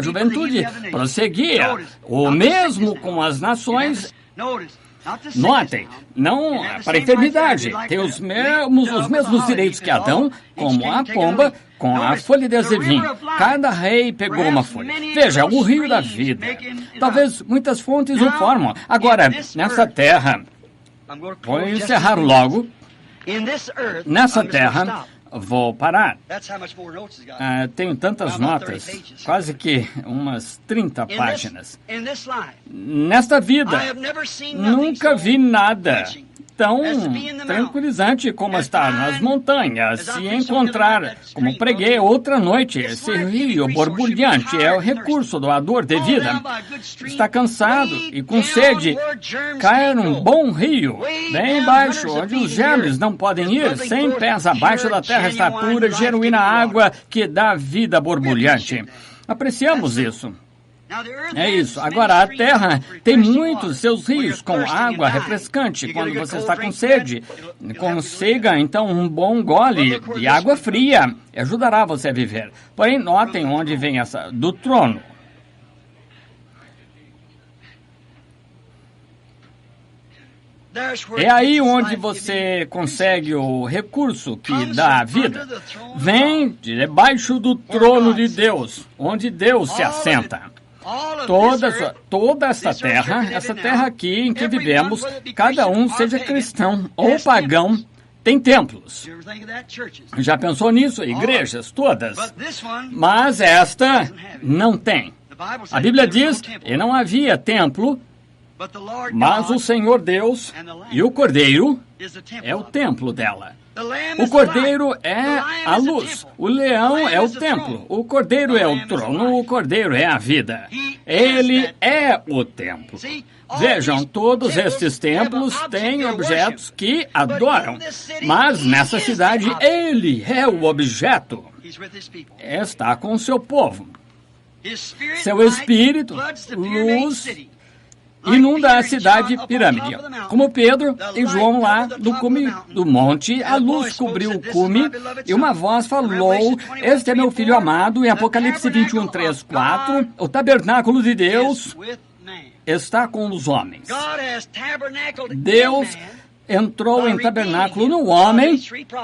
juventude prosseguia. O mesmo com as nações. Notem, não para a eternidade. Tem os mesmos direitos que Adão, como a pomba, com a folha de azevinho. Cada rei pegou uma folha. Veja, o rio da vida. Talvez muitas fontes o formam. Agora, nessa terra, vou encerrar logo. Nessa terra, vou parar. Tenho tantas notas, quase que umas 30 páginas. Nesta vida, nunca vi nada tão tranquilizante como estar nas montanhas, se encontrar, como preguei outra noite, esse rio borbulhante é o recurso doador de vida. Está cansado e com sede, cai num bom rio, bem baixo, onde os germes não podem ir, 100 pés abaixo da terra está pura, genuína água que dá vida borbulhante. Apreciamos isso. É isso. Agora, a terra tem muitos seus rios com água refrescante. Quando você está com sede, consiga, então, um bom gole de água fria. Ajudará você a viver. Porém, notem onde vem essa do trono. É aí onde você consegue o recurso que dá a vida. Vem de debaixo do trono de Deus, onde Deus se assenta. toda essa terra aqui em que vivemos, cada um, seja cristão ou pagão, tem templos. Já pensou nisso? Igrejas, todas. Mas esta não tem. A Bíblia diz que não havia templo, mas o Senhor Deus e o Cordeiro é o templo dela. O Cordeiro é a luz, o leão é o templo, o Cordeiro é o trono, o Cordeiro é a vida. Ele é o templo. Vejam, todos estes templos têm objetos que adoram, mas nessa cidade ele é o objeto. Está com o seu povo. Seu espírito, luz, inunda a cidade pirâmide. Como Pedro e João lá no cume do monte, a luz cobriu o cume e uma voz falou: "Este é meu filho amado", em Apocalipse 21, 3, 4, o tabernáculo de Deus está com os homens. Deus entrou em tabernáculo no homem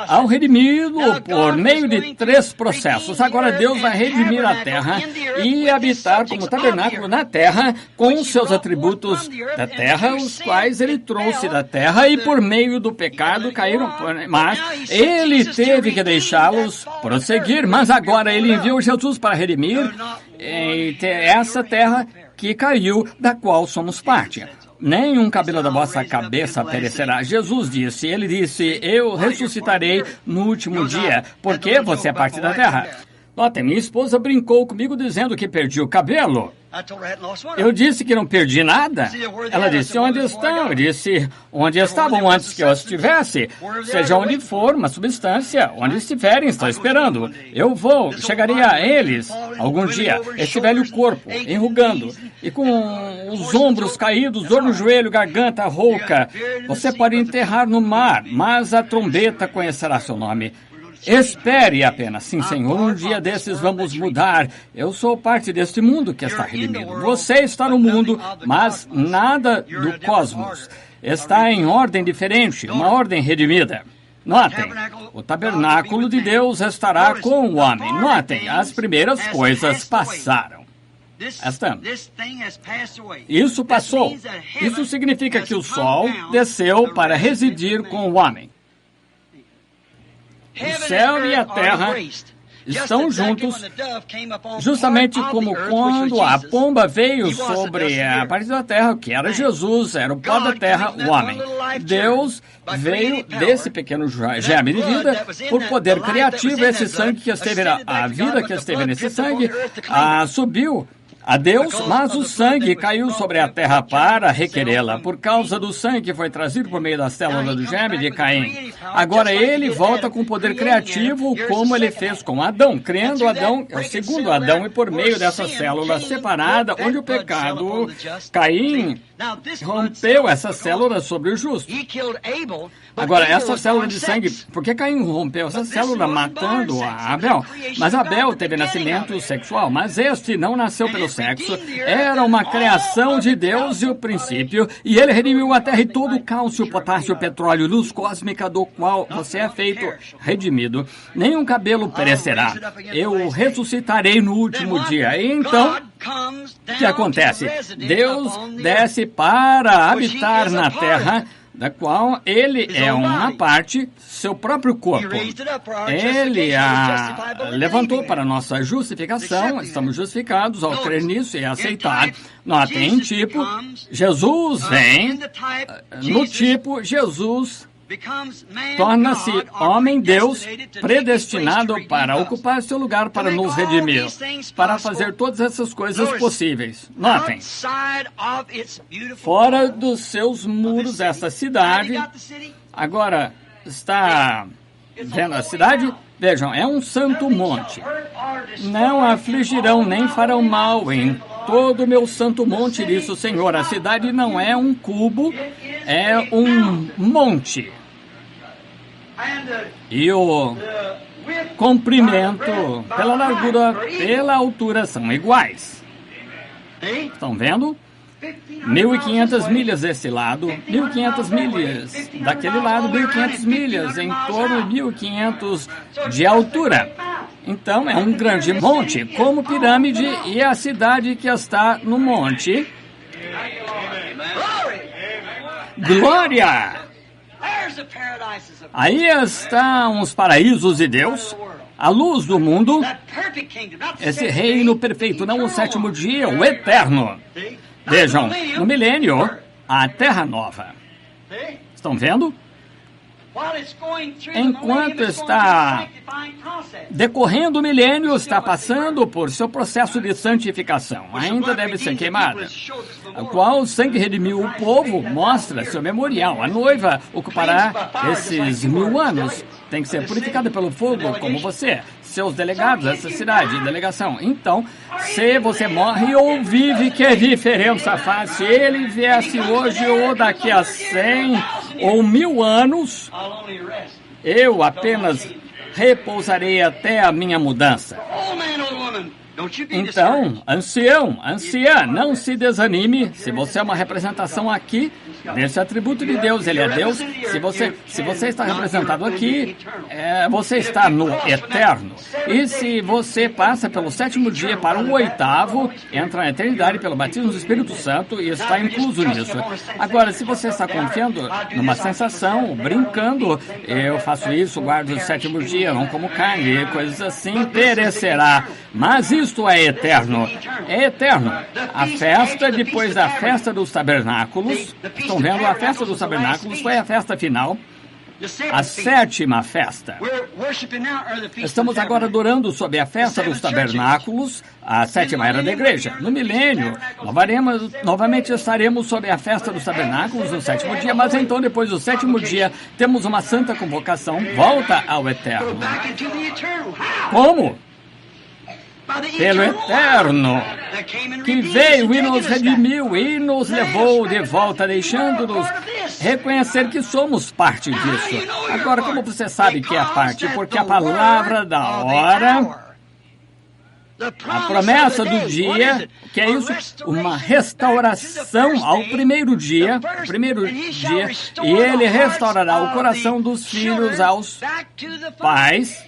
ao redimi-lo por meio de 3 processos. Agora Deus vai redimir a terra e habitar como tabernáculo na terra com os seus atributos da terra, os quais ele trouxe da terra e por meio do pecado caíram. Mas ele teve que deixá-los prosseguir, mas agora ele enviou Jesus para redimir essa terra que caiu, da qual somos parte. Nenhum cabelo da vossa cabeça perecerá. Jesus disse, ele disse: "Eu ressuscitarei no último dia", porque você é parte da terra. Notem, minha esposa brincou comigo dizendo que perdi o cabelo. Eu disse que não perdi nada. Ela disse: "Onde estão?" Eu disse: "Onde estavam antes que eu estivesse. Seja onde for, uma substância, onde estiverem, estou esperando. Eu chegarei a eles algum dia. Este velho corpo, enrugando, e com os ombros caídos, dor no joelho, garganta rouca. Você pode enterrar no mar, mas a trombeta conhecerá seu nome. Espere apenas. Sim, Senhor, um dia desses vamos mudar. Eu sou parte deste mundo que está redimido. Você está no mundo, mas nada do cosmos. Está em ordem diferente, uma ordem redimida. Notem, o tabernáculo de Deus estará com o homem. Notem, as primeiras coisas passaram. Isso passou. Isso significa que o sol desceu para residir com o homem. O céu e a terra estão juntos, justamente como quando a pomba veio sobre a parte da terra, que era Jesus, era o pó da terra, o homem. Deus veio desse pequeno germe de vida, por poder criativo, esse sangue que esteve, a vida que esteve nesse sangue, subiu a Deus, mas o sangue caiu sobre a terra para requerê-la, por causa do sangue que foi trazido por meio da célula do germe de Caim. Agora ele volta com poder criativo, como ele fez com Adão, criando Adão, é o segundo Adão, e por meio dessa célula separada, onde o pecado, Caim rompeu essa célula sobre o justo. Agora, essa célula de sangue, por que Caim rompeu essa célula matando a Abel? Mas Abel teve nascimento sexual, mas este não nasceu pelo sexo, era uma criação de Deus e o princípio, e ele redimiu a terra e todo o cálcio, potássio, petróleo, luz cósmica do qual você é feito redimido. Nenhum cabelo perecerá. Eu ressuscitarei no último dia. E então, o que acontece? Deus desce para habitar na terra, da qual ele é uma parte, seu próprio corpo. Ele a levantou para nossa justificação, estamos justificados ao crer nisso e aceitar. Notem, tipo, Jesus vem, no tipo, Jesus torna-se homem-Deus, predestinado para ocupar seu lugar, para nos redimir, para fazer todas essas coisas possíveis. Notem, fora dos seus muros, essa cidade, agora está vendo a cidade? Vejam, é um santo monte. Não afligirão nem farão mal em todo o meu santo monte, disse o Senhor. A cidade não é um cubo, é um monte. E o comprimento, pela largura, pela altura, são iguais. Estão vendo? 1.500 milhas desse lado, 1.500 milhas daquele lado, 1.500 milhas, em torno de 1.500 de altura. Então é um grande monte, como pirâmide, e a cidade que está no monte. Glória! Aí estão os paraísos de Deus, a luz do mundo, esse reino perfeito, não o sétimo dia, o eterno. Vejam, no milênio, a terra nova. Estão vendo? Enquanto está decorrendo o milênio, está passando por seu processo de santificação. Ainda deve ser queimada. A qual o sangue redimiu o povo, mostra seu memorial. A noiva ocupará esses 1000 anos. Tem que ser purificada pelo fogo, como você. Seus delegados, essa cidade, delegação. Então, se você morre ou vive, que diferença faz? Se ele viesse hoje ou daqui a 100 ou 1000 anos, eu apenas repousarei até a minha mudança. Então, ancião, anciã, não se desanime. Se você é uma representação aqui, desse atributo de Deus, ele é Deus. Se você está representado aqui, você está no eterno. E se você passa pelo 7º dia para o 8º, entra na eternidade pelo batismo do Espírito Santo e está incluso nisso. Agora, se você está confiando numa sensação, brincando, eu faço isso, guardo o 7º dia, não como carne, coisas assim, perecerá. Mas isto é eterno. É eterno. A festa, depois da festa dos tabernáculos, estão vendo? A festa dos tabernáculos foi a festa final, a 7ª festa. Estamos agora adorando sob a festa dos tabernáculos, a 7ª era da igreja. No milênio, novamente estaremos sob a festa dos tabernáculos no 7º dia, mas então depois do 7º dia temos uma santa convocação, volta ao eterno. Como? Pelo eterno, que veio e nos redimiu e nos levou de volta, deixando-nos reconhecer que somos parte disso. Agora, como você sabe que é parte? Porque a palavra da hora, a promessa do dia, que é isso? Uma restauração ao primeiro dia, e ele restaurará o coração dos filhos aos pais,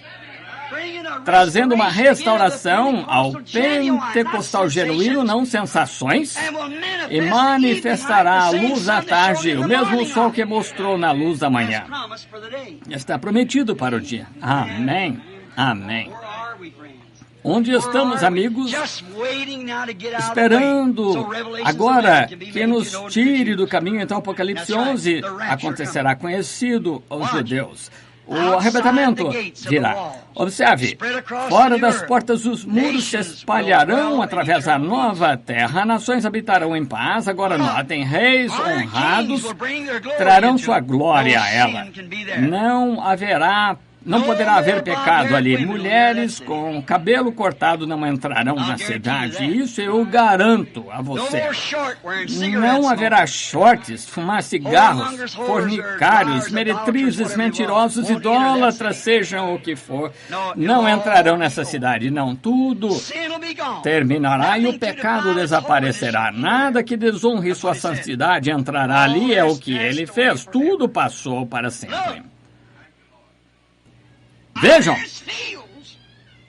trazendo uma restauração ao pentecostal genuíno, não sensações, e manifestará a luz à tarde, o mesmo sol que mostrou na luz da manhã. Está prometido para o dia. Amém. Amém. Onde estamos, amigos? Esperando agora que nos tire do caminho. Então, Apocalipse 11 acontecerá conhecido aos judeus. O arrebatamento virá. Observe, fora das portas os muros se espalharão através da nova terra, nações habitarão em paz. Agora notem, reis honrados trarão sua glória a ela. Não poderá haver pecado ali. Mulheres com cabelo cortado não entrarão na cidade. Isso eu garanto a você. Não haverá shorts, fumar cigarros, fornicários, meretrizes, mentirosos, idólatras, sejam o que for. Não entrarão nessa cidade, não. Tudo terminará e o pecado desaparecerá. Nada que desonre sua santidade entrará ali, é o que ele fez. Tudo passou para sempre. Vejam,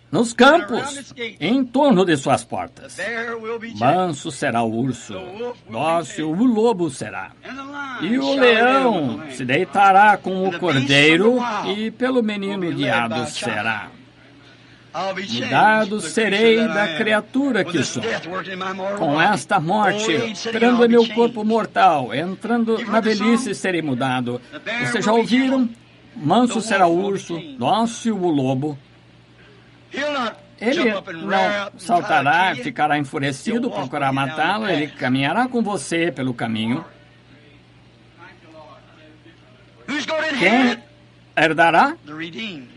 nos campos, em torno de suas portas, manso será o urso, dócil o lobo será, e o leão se deitará com o cordeiro, e pelo menino guiado será. Mudado serei da criatura que sou. Com esta morte, entrando em meu corpo mortal, entrando na velhice serei mudado. Vocês já ouviram? Manso será o urso, dócil o lobo. Ele não saltará, ficará enfurecido, procurará matá-lo, ele caminhará com você pelo caminho. Quem herdará?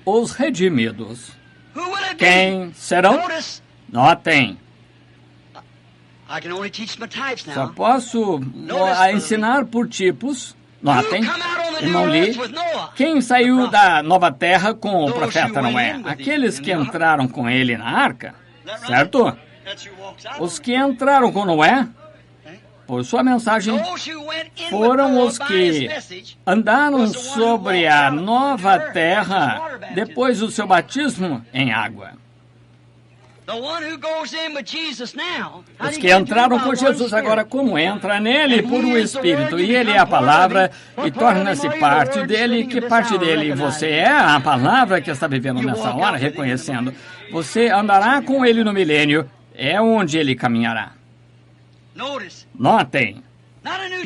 Os redimidos. Quem serão? Notem. Só posso ensinar por tipos. Notem, irmão Lee, quem saiu da nova terra com o profeta Noé? Aqueles que entraram com ele na arca, certo? Os que entraram com Noé, por sua mensagem foram os que andaram sobre a nova terra depois do seu batismo em água. Os que entraram com Jesus agora, como entra nele por um Espírito, e ele é a palavra, e torna-se parte dele, que parte dele você é a palavra que está vivendo nessa hora, reconhecendo. Você andará com ele no milênio, é onde ele caminhará. Notem,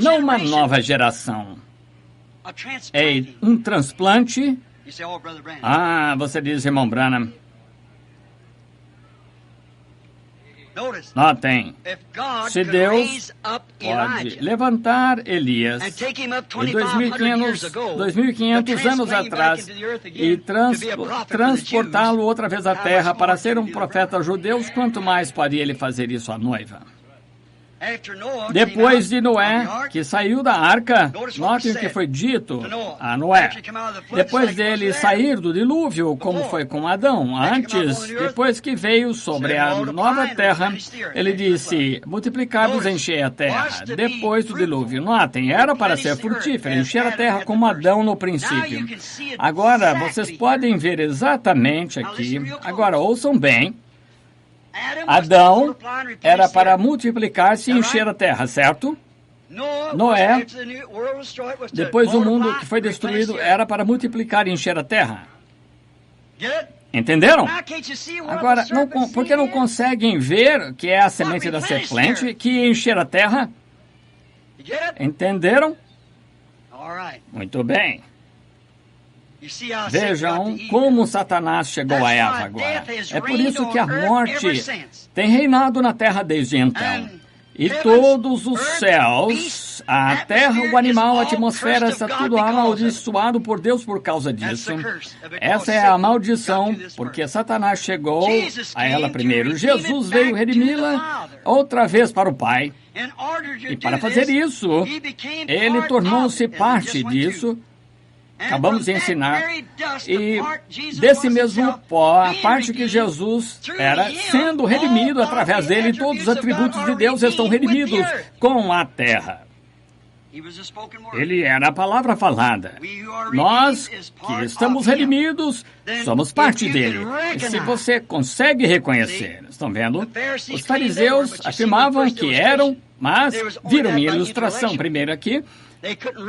não uma nova geração, é um transplante. Ah, você diz, irmão Branham. Notem, se Deus pode levantar Elias em 2.500 anos atrás e transportá-lo outra vez à terra para ser um profeta judeu, quanto mais pode ele fazer isso à noiva? Depois de Noé, que saiu da arca, notem o que foi dito a Noé. Depois dele sair do dilúvio, como foi com Adão, antes, depois que veio sobre a nova terra, ele disse, multiplicai-vos, enchei a terra. Depois do dilúvio, notem, era para ser frutífero, encher a terra como Adão no princípio. Agora, vocês podem ver exatamente aqui, agora ouçam bem, Adão era para multiplicar-se e encher a terra, certo? Noé, depois do mundo que foi destruído, era para multiplicar e encher a terra. Entenderam? Agora, por que não conseguem ver que é a semente da serpente que ia encher a terra? Entenderam? Muito bem. Vejam como Satanás chegou a Eva agora. É por isso que a morte tem reinado na terra desde então. E todos os céus, a terra, o animal, a atmosfera, está tudo amaldiçoado por Deus por causa disso. Essa é a maldição, porque Satanás chegou a ela primeiro. Jesus veio redimi-la outra vez para o Pai. E para fazer isso, ele tornou-se parte disso. Acabamos de ensinar, e desse mesmo pó, a parte que Jesus era sendo redimido através dele, todos os atributos de Deus estão redimidos com a terra. Ele era a palavra falada. Nós que estamos redimidos, somos parte dele. E se você consegue reconhecer, estão vendo? Os fariseus afirmavam que eram, mas viram minha ilustração primeiro aqui.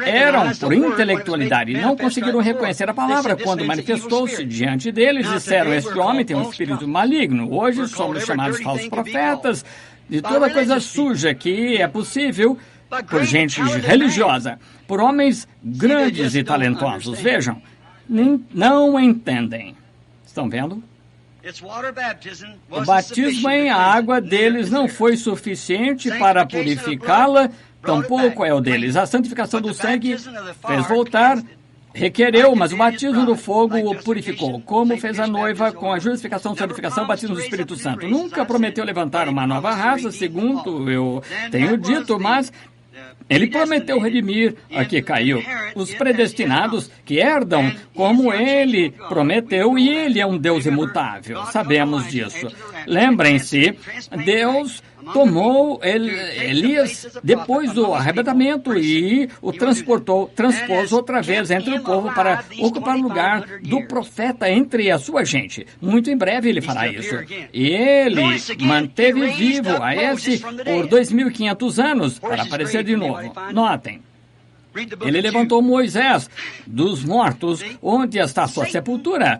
Eram por intelectualidade e não conseguiram reconhecer a palavra. Quando manifestou-se diante deles, disseram, este homem tem um espírito maligno. Hoje somos chamados falsos profetas, de toda coisa suja que é possível por gente religiosa, por homens grandes e talentosos. Vejam, não entendem. Estão vendo? O batismo em água deles não foi suficiente para purificá-la, tampouco é o deles. A santificação do sangue fez voltar, requereu, mas o batismo do fogo o purificou, como fez a noiva com a justificação, santificação, o batismo do Espírito Santo. Nunca prometeu levantar uma nova raça, segundo eu tenho dito, mas ele prometeu redimir a que caiu, os predestinados que herdam como ele prometeu, e ele é um Deus imutável. Sabemos disso. Lembrem-se, Deus tomou Elias depois do arrebatamento e o transpôs outra vez entre o povo para ocupar o lugar do profeta entre a sua gente. Muito em breve ele fará isso. E ele manteve vivo a esse por 2.500 anos para aparecer de novo. Notem. Ele levantou Moisés dos mortos, onde está sua sepultura.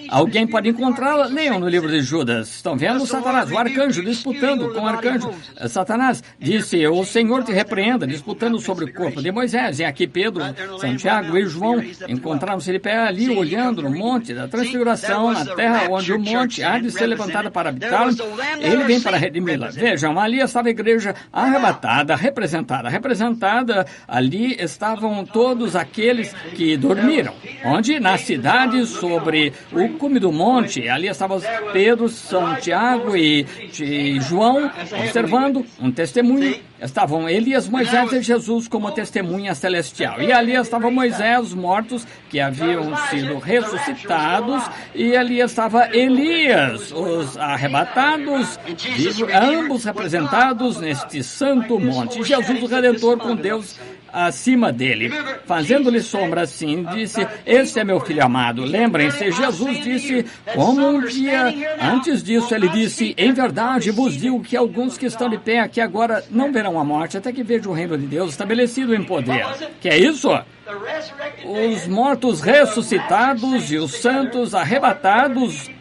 Alguém pode encontrá-la? Leiam no livro de Judas. Estão vendo Satanás, o arcanjo, disputando com o arcanjo. Satanás disse, o Senhor te repreenda, disputando sobre o corpo de Moisés. E aqui Pedro, Santiago e João encontraram-se de pé ali, olhando no monte da transfiguração, na terra onde o monte há de ser levantado para habitar. Ele vem para redimi-la. Vejam, ali estava a igreja arrebatada, representada. Ali estavam todos aqueles que dormiram, onde na cidade sobre sobre o cume do monte. Ali estavam Pedro, São Tiago e João observando um testemunho. Estavam Elias, Moisés e Jesus como testemunha celestial. E ali estava Moisés, os mortos que haviam sido ressuscitados. E ali estava Elias, os arrebatados, ambos representados neste santo monte. Jesus, o Redentor, com Deus acima dele, fazendo-lhe sombra assim, disse: "Este é meu filho amado." Lembrem-se, Jesus disse, como um dia antes disso, ele disse: "Em verdade vos digo que alguns que estão de pé aqui agora não verão a morte, até que vejam o reino de Deus estabelecido em poder." Que é isso? Os mortos ressuscitados e os santos arrebatados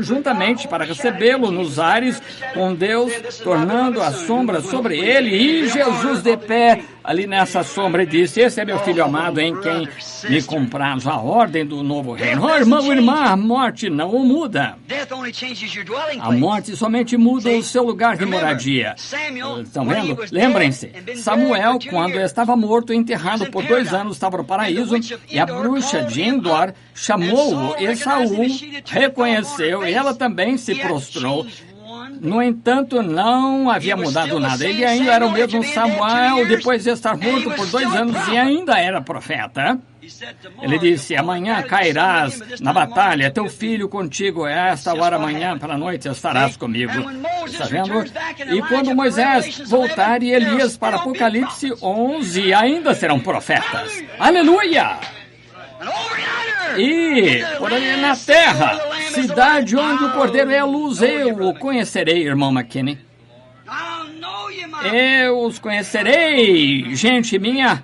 juntamente para recebê-lo nos ares, com Deus tornando a sombra sobre ele, e Jesus de pé ali nessa sombra disse: "Esse é meu filho amado, em quem me compraz." A ordem do novo reino. Oh, irmão, irmã, a morte não o muda. A morte somente muda o seu lugar de moradia. Estão vendo? Lembrem-se, Samuel, quando estava morto e enterrado por 2 anos, estava no paraíso, e a bruxa de Endor chamou-o, e Saul reconheceu, e ela também se prostrou. No entanto, não havia mudado nada. Ele ainda era o mesmo Samuel, depois de estar morto por 2 anos, e ainda era profeta. Ele disse: "Amanhã cairás na batalha, teu filho contigo, esta hora amanhã pela noite estarás comigo." Está vendo? E quando Moisés voltar e Elias para Apocalipse 11, ainda serão profetas. Aleluia! E por ali na terra, cidade onde o Cordeiro é a luz, eu o conhecerei, irmão McKinney. Eu os conhecerei, gente minha,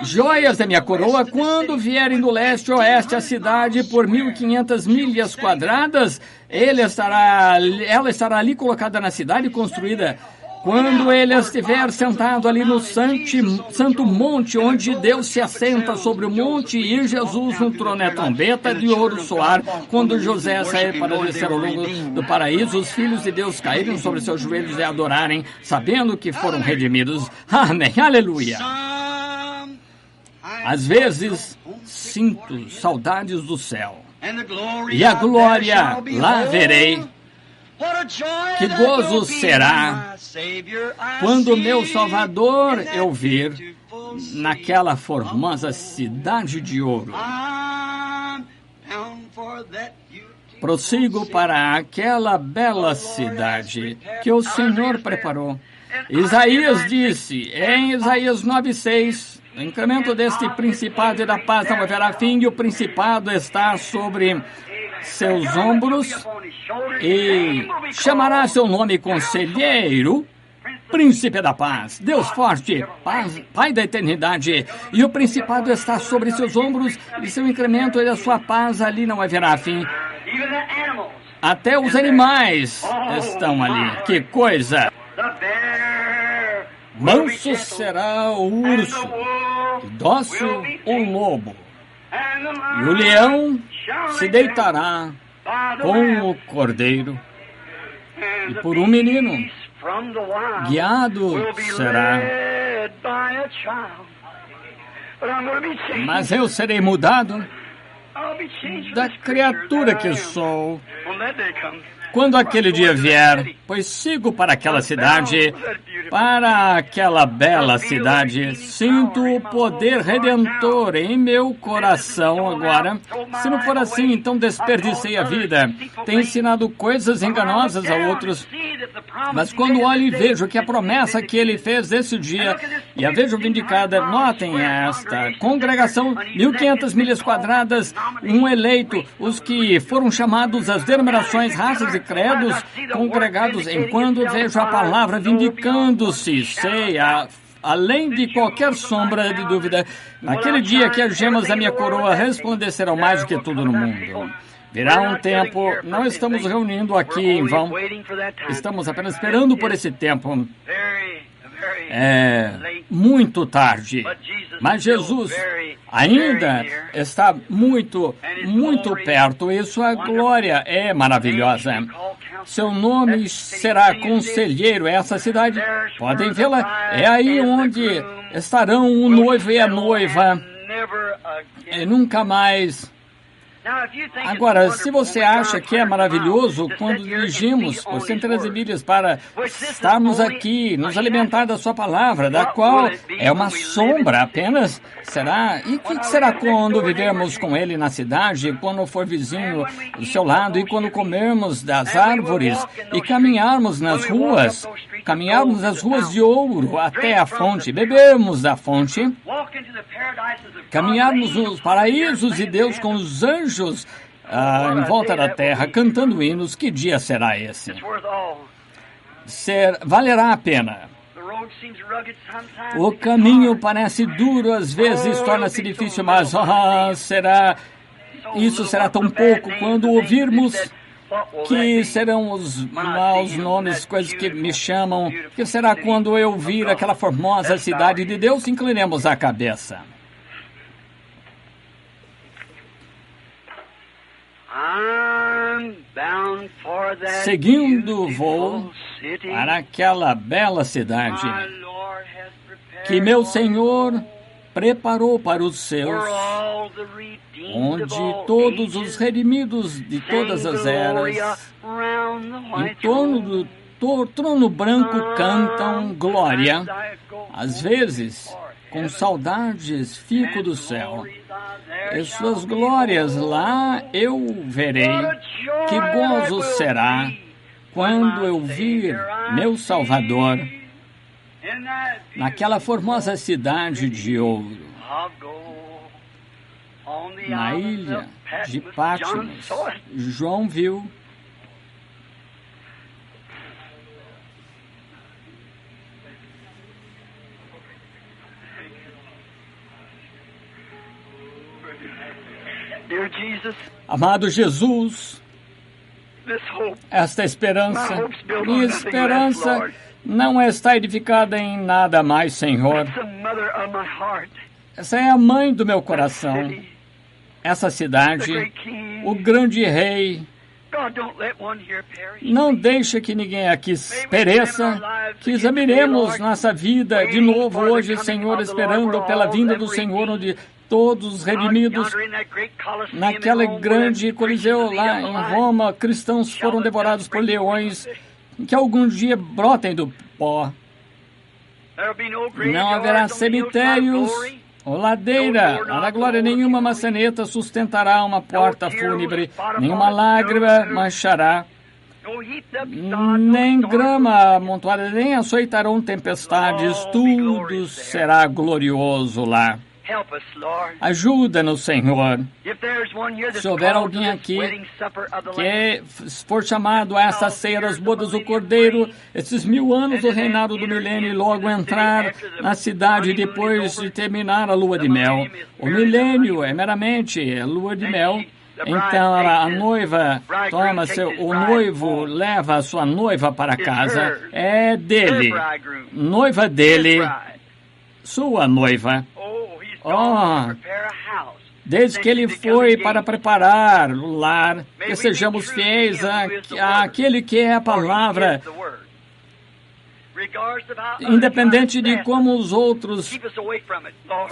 joias da minha coroa, quando vierem do leste a oeste a cidade por 1.500 milhas quadradas, ela estará ali colocada na cidade construída. Quando ele estiver sentado ali no santo monte, onde Deus se assenta sobre o monte, e Jesus no trono é trombeta de ouro soar, quando José sair para descer ao longo do paraíso, os filhos de Deus caírem sobre seus joelhos e adorarem, sabendo que foram redimidos. Amém, aleluia. Às vezes sinto saudades do céu, e a glória lá verei. Que gozo será quando meu Salvador eu vir naquela formosa cidade de ouro. Prossigo para aquela bela cidade que o Senhor preparou. Isaías disse, em Isaías 9:6, "O incremento deste principado e da paz não haverá fim, e o principado está sobre seus ombros, e chamará seu nome Conselheiro, Príncipe da Paz, Deus forte, Pai da eternidade, e o principado está sobre seus ombros, e seu incremento e a sua paz ali não haverá fim." Até os animais estão ali. Que coisa! Manso será o urso, dócil o lobo, e o leão se deitará com o cordeiro, e por um menino guiado será. Mas eu serei mudado da criatura que sou quando aquele dia vier, pois sigo para aquela cidade, para aquela bela cidade. Sinto o poder redentor em meu coração agora. Se não for assim, então desperdicei a vida. Tenho ensinado coisas enganosas a outros. Mas quando olho e vejo que a promessa que ele fez esse dia, e a vejo vindicada, notem esta congregação, 1.500 milhas quadradas, um eleito, os que foram chamados as denominações, raças e credos, congregados, enquanto vejo a palavra vindicando-se, sei, além de qualquer sombra de dúvida, naquele dia que as gemas da minha coroa resplandecerão mais do que tudo no mundo. Virá um tempo, não estamos reunindo aqui em vão, estamos apenas esperando por esse tempo. É muito tarde, mas Jesus ainda está muito, muito perto, e sua glória é maravilhosa. Seu nome será Conselheiro. Essa cidade, podem vê-la, é aí onde estarão o noivo e a noiva, e nunca mais Agora, se você acha que é maravilhoso quando dirigimos por centenas de milhas para estarmos aqui, nos alimentar da sua palavra, da qual é uma sombra apenas, será? E o que será quando vivermos com ele na cidade, quando for vizinho do seu lado, e quando comermos das árvores, e caminharmos nas ruas de ouro até a fonte, bebermos da fonte, caminharmos nos paraísos de Deus com os anjos em volta da terra, cantando hinos, que dia será esse? Valerá a pena. O caminho parece duro, às vezes torna-se difícil, mas isso será tão pouco quando ouvirmos que serão os maus nomes, coisas que me chamam, que será quando eu vir aquela formosa cidade de Deus, inclinemos a cabeça. Seguindo o voo para aquela bela cidade que meu Senhor preparou para os seus, onde todos os redimidos de todas as eras, em torno do trono branco, cantam glória. Às vezes, com saudades, fico do céu. E suas glórias lá eu verei. Que gozo será quando eu vir meu Salvador naquela formosa cidade de ouro, na ilha de Patmos. João viu. Amado Jesus, esta esperança, minha esperança não está edificada em nada mais, Senhor. Essa é a mãe do meu coração. Essa cidade, o grande rei. Não deixa que ninguém aqui pereça, que examinemos nossa vida de novo hoje, Senhor, esperando pela vinda do Senhor, onde todos os redimidos, naquela grande coliseu lá em Roma, cristãos foram devorados por leões, que algum dia brotem do pó. Não haverá cemitérios ou ladeira, nada glória nenhuma maçaneta sustentará uma porta fúnebre, nenhuma lágrima manchará, nem grama amontoada, nem açoitarão tempestades, tudo será glorioso lá. Ajuda-nos, Senhor. Se houver alguém aqui que for chamado a essa ceia das bodas do Cordeiro, esses 1000 anos do reinado do milênio, e logo entrar na cidade depois de terminar a lua de mel. O milênio é meramente a lua de mel. Então a noiva o noivo leva a sua noiva para casa. É dele, noiva dele, sua noiva. Desde que ele foi para preparar o lar, que sejamos fiéis àquele que é a palavra, independente de como os outros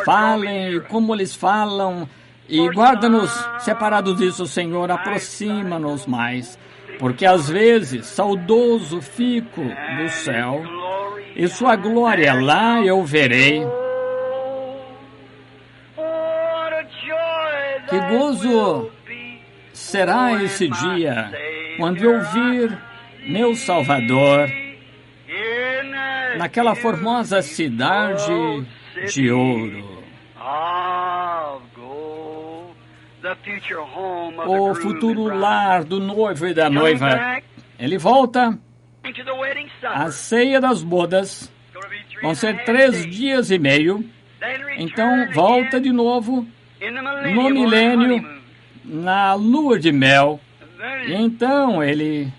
falem, como eles falam, e guarda-nos separados disso, Senhor, aproxima-nos mais, porque às vezes saudoso fico do céu, e sua glória lá eu verei. Que gozo será esse dia, quando eu vir meu Salvador naquela formosa cidade de ouro. O futuro lar do noivo e da noiva. Ele volta à ceia das bodas. Vão ser 3 dias e meio. Então volta de novo no milênio, na lua de mel. E então ele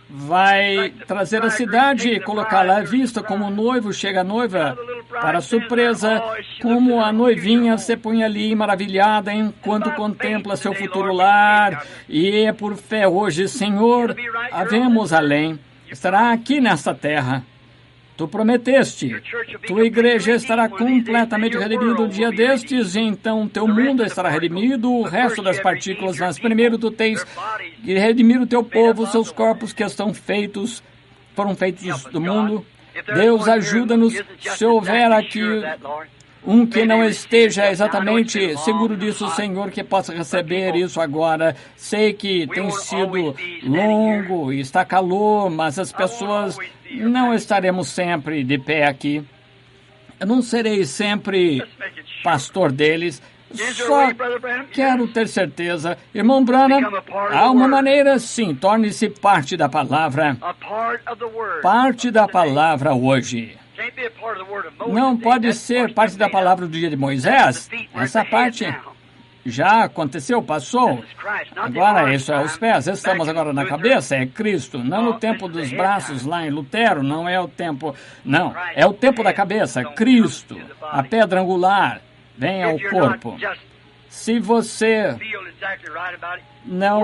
vai trazer a cidade e colocá-la à vista, como o noivo chega à noiva para surpresa, como a noivinha se põe ali maravilhada enquanto contempla seu futuro lar. E é por fé hoje, Senhor, havemos além. Estará aqui nesta terra. Tu prometeste, tua igreja estará completamente redimida um dia destes, e então teu mundo estará redimido, o resto das partículas, mas primeiro tu tens que redimir o teu povo, seus corpos que foram feitos do mundo. Deus, ajuda-nos, se houver aqui um que não esteja exatamente seguro disso, Senhor, que possa receber isso agora. Sei que tem sido longo e está calor, mas as pessoas não estaremos sempre de pé aqui. Eu não serei sempre pastor deles. Só quero ter certeza. Irmão Branham, há uma maneira, sim, torne-se parte da palavra. Parte da palavra hoje. Não pode ser parte da palavra do dia de Moisés. Essa parte já aconteceu, passou. Agora isso é os pés. Estamos agora na cabeça, é Cristo. Não no tempo dos braços lá em Lutero, não é o tempo. Não, é o tempo da cabeça, Cristo. A pedra angular vem ao corpo. Se você não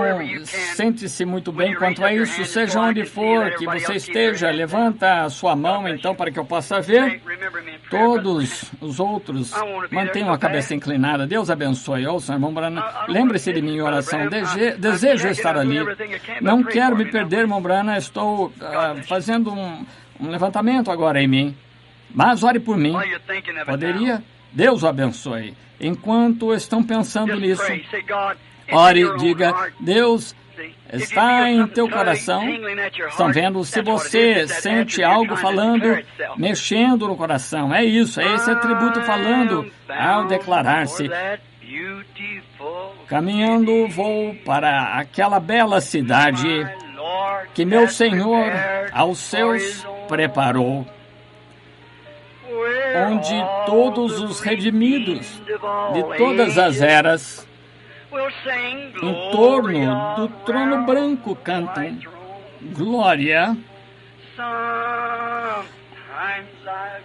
sente-se muito bem quanto a isso, seja onde for que você esteja, levanta a sua mão então para que eu possa ver. Todos os outros mantenham a cabeça inclinada. Deus abençoe. Ouça, irmão Branham, lembre-se de mim em oração. Desejo estar ali. Não quero me perder, irmão Branham. Estou fazendo um levantamento agora em mim. Mas ore por mim. Poderia? Deus o abençoe. Enquanto estão pensando nisso, ore, diga, Deus está em teu coração. Estão vendo? Se você sente algo falando, mexendo no coração, é isso, é esse atributo falando ao declarar-se. Caminhando vou para aquela bela cidade que meu Senhor aos seus preparou, onde todos os redimidos de todas as eras em torno do trono branco cantam glória.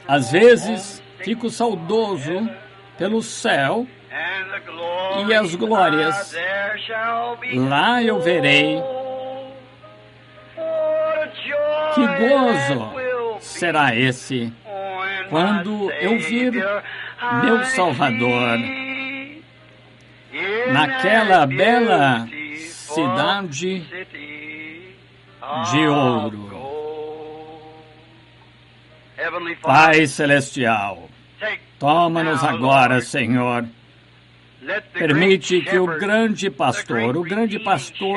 Às vezes fico saudoso pelo céu e as glórias. Lá eu verei. Que gozo será esse quando eu vir meu Salvador naquela bela cidade de ouro. Pai Celestial, toma-nos agora, Senhor. Permite que o grande pastor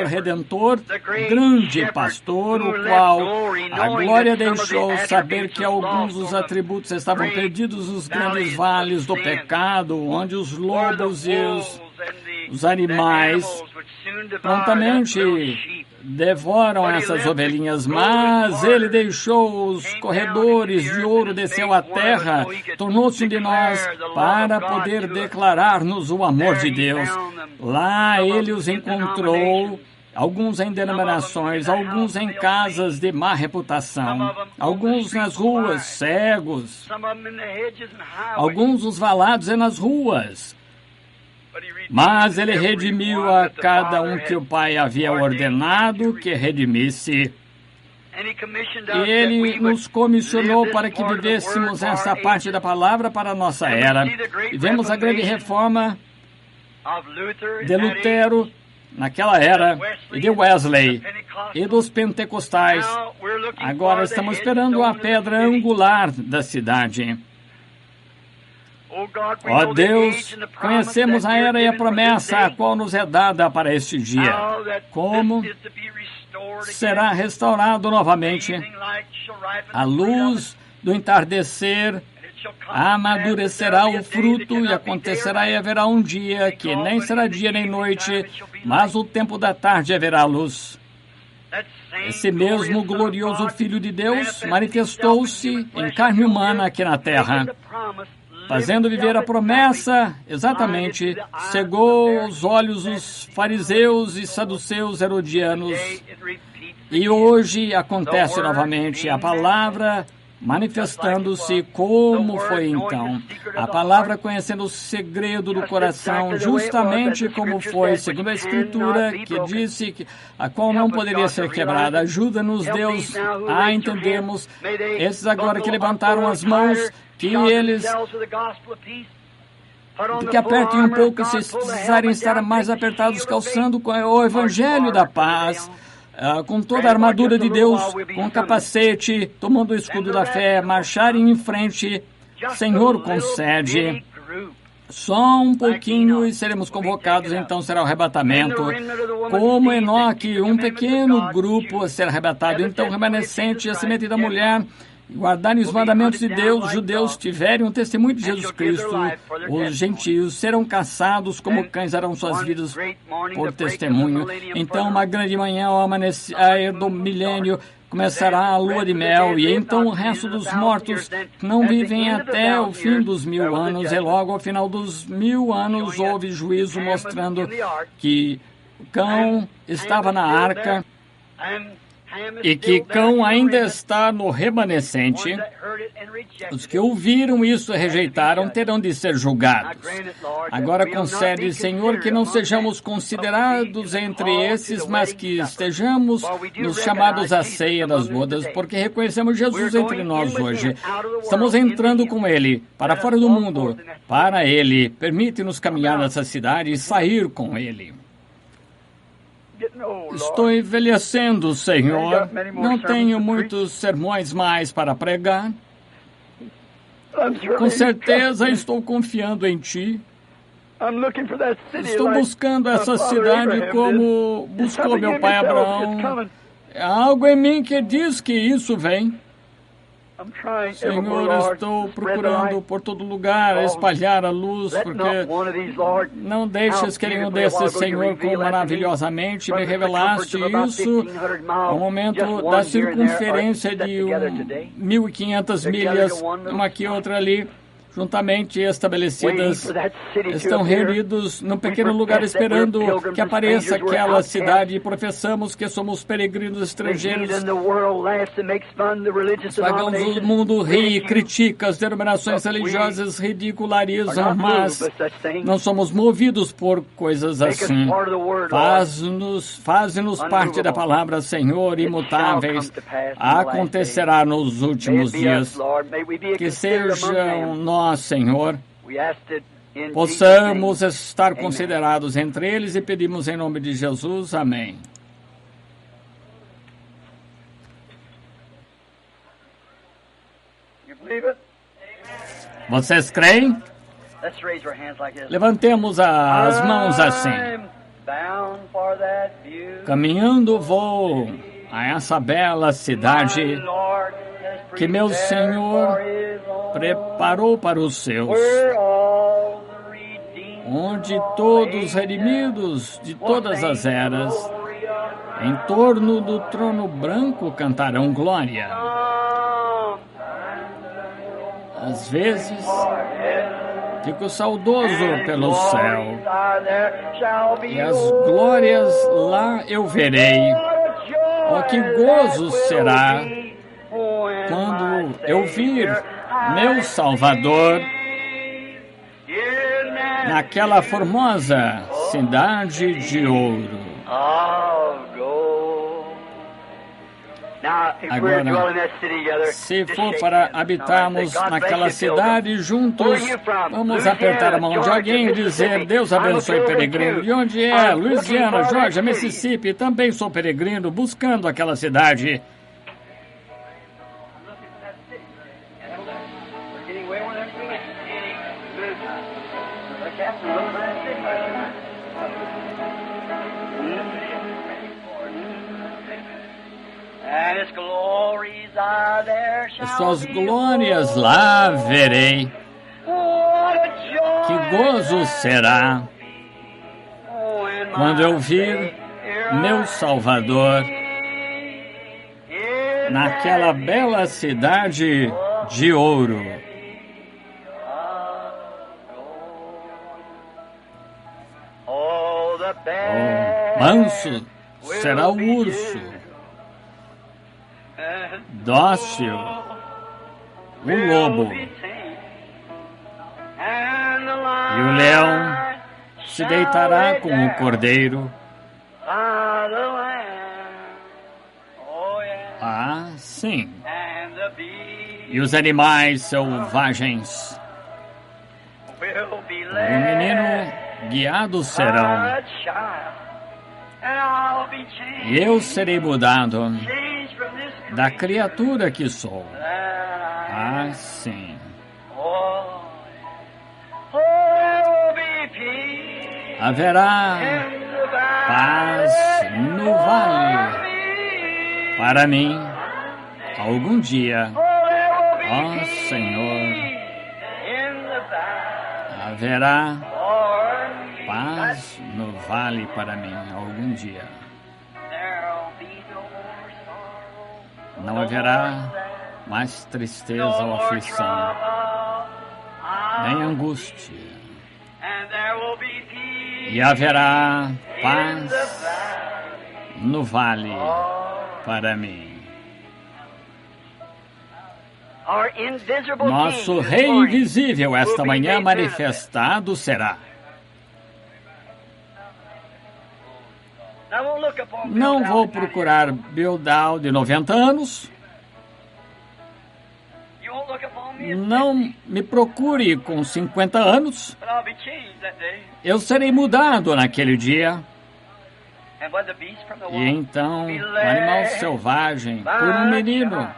redentor, o grande pastor, o qual a glória deixou saber que alguns dos atributos estavam perdidos nos grandes vales do pecado, onde os lobos e os animais prontamente devoram essas ovelhinhas, mas ele deixou os corredores de ouro, desceu à terra, tornou-se um de nós para poder declarar-nos o amor de Deus. Lá ele os encontrou, alguns em denominações, alguns em casas de má reputação, alguns nas ruas, cegos, alguns nos valados e nas ruas. Mas ele redimiu a cada um que o Pai havia ordenado que redimisse. E ele nos comissionou para que vivêssemos essa parte da palavra para a nossa era. E vemos a grande reforma de Lutero naquela era, e de Wesley, e dos pentecostais. Agora estamos esperando a pedra angular da cidade. Ó Deus, conhecemos a era e a promessa a qual nos é dada para este dia. Como será restaurado novamente a luz do entardecer, amadurecerá o fruto e acontecerá e haverá um dia que nem será dia nem noite, mas o tempo da tarde haverá luz. Esse mesmo glorioso Filho de Deus manifestou-se em carne humana aqui na terra, fazendo viver a promessa, exatamente, cegou os olhos dos fariseus e saduceus herodianos. E hoje acontece novamente. A palavra manifestando-se como foi então. A palavra conhecendo o segredo do coração, justamente como foi, segundo a Escritura, que disse que a qual não poderia ser quebrada. Ajuda-nos, Deus, a entendermos. Esses agora que levantaram as mãos, que eles... que apertem um pouco se precisarem estar mais apertados, calçando com o Evangelho da paz, com toda a armadura de Deus, com o capacete, tomando o escudo da fé, marcharem em frente. Senhor, concede só um pouquinho e seremos convocados, então será o arrebatamento. Como Enoque, um pequeno grupo a ser arrebatado, então o remanescente e a semente da mulher guardarem os mandamentos de Deus, os judeus tiverem um testemunho de Jesus Cristo, os gentios serão caçados como cães, darão suas vidas por testemunho. Então, uma grande manhã, ao amanhecer do milênio, começará a lua de mel, e então o resto dos mortos não vivem até o fim dos 1000 anos, e logo ao final dos 1000 anos houve juízo, mostrando que o cão estava na arca, e que cão ainda está no remanescente. Os que ouviram isso e rejeitaram terão de ser julgados. Agora concede, Senhor, que não sejamos considerados entre esses, mas que estejamos nos chamados à ceia das bodas, porque reconhecemos Jesus entre nós hoje. Estamos entrando com Ele para fora do mundo, para Ele. Permite-nos caminhar nessa cidade e sair com Ele. Estou envelhecendo, Senhor. Não tenho muitos sermões mais para pregar. Com certeza estou confiando em Ti. Estou buscando essa cidade como buscou meu pai Abraão. Há algo em mim que diz que isso vem. Senhor, estou procurando por todo lugar espalhar a luz, porque não deixes que nenhum desses, Senhor, como maravilhosamente me revelaste isso ao momento da circunferência de 1.500 milhas, uma aqui e outra ali, juntamente estabelecidas, estão reunidos num pequeno lugar esperando que apareça aquela cidade, e professamos que somos peregrinos estrangeiros. Pagamos o mundo ri, critica, as denominações religiosas ridicularizam, mas não somos movidos por coisas assim. Faze-nos parte da palavra, Senhor, imutáveis. Acontecerá nos últimos dias. Que sejam nós, Senhor, possamos estar considerados entre eles, e pedimos em nome de Jesus. Amém. Vocês creem? Levantemos as mãos assim. Caminhando vou a essa bela cidade que meu Senhor preparou para os seus, onde todos os redimidos de todas as eras, em torno do trono branco, cantarão glória. Às vezes, fico saudoso pelo céu, e as glórias lá eu verei. Oh, que gozo será quando eu vir meu Salvador naquela formosa cidade de ouro. Agora, se for para habitarmos naquela cidade juntos, vamos apertar a mão de alguém e dizer: Deus abençoe, peregrino. De onde é? Louisiana, Georgia, Mississippi. Também sou peregrino, buscando aquela cidade. As suas glórias lá verei. Que gozo será quando eu vir meu Salvador naquela bela cidade de ouro. Oh, manso será o urso, dócil o lobo e o leão se deitará com o cordeiro. Ah, sim. E os animais selvagens por um menino guiados serão. E eu serei mudado da criatura que sou. Ah, sim. Haverá paz no vale para mim algum dia. Ó Senhor, haverá paz no vale para mim algum dia. Não haverá mais tristeza ou aflição, nem angústia. E haverá paz no vale para mim. Nosso Rei invisível esta manhã manifestado será. Não vou procurar Bildad de 90 anos. Não me procure com 50 anos. Eu serei mudado naquele dia. E então, o animal selvagem, por um menino,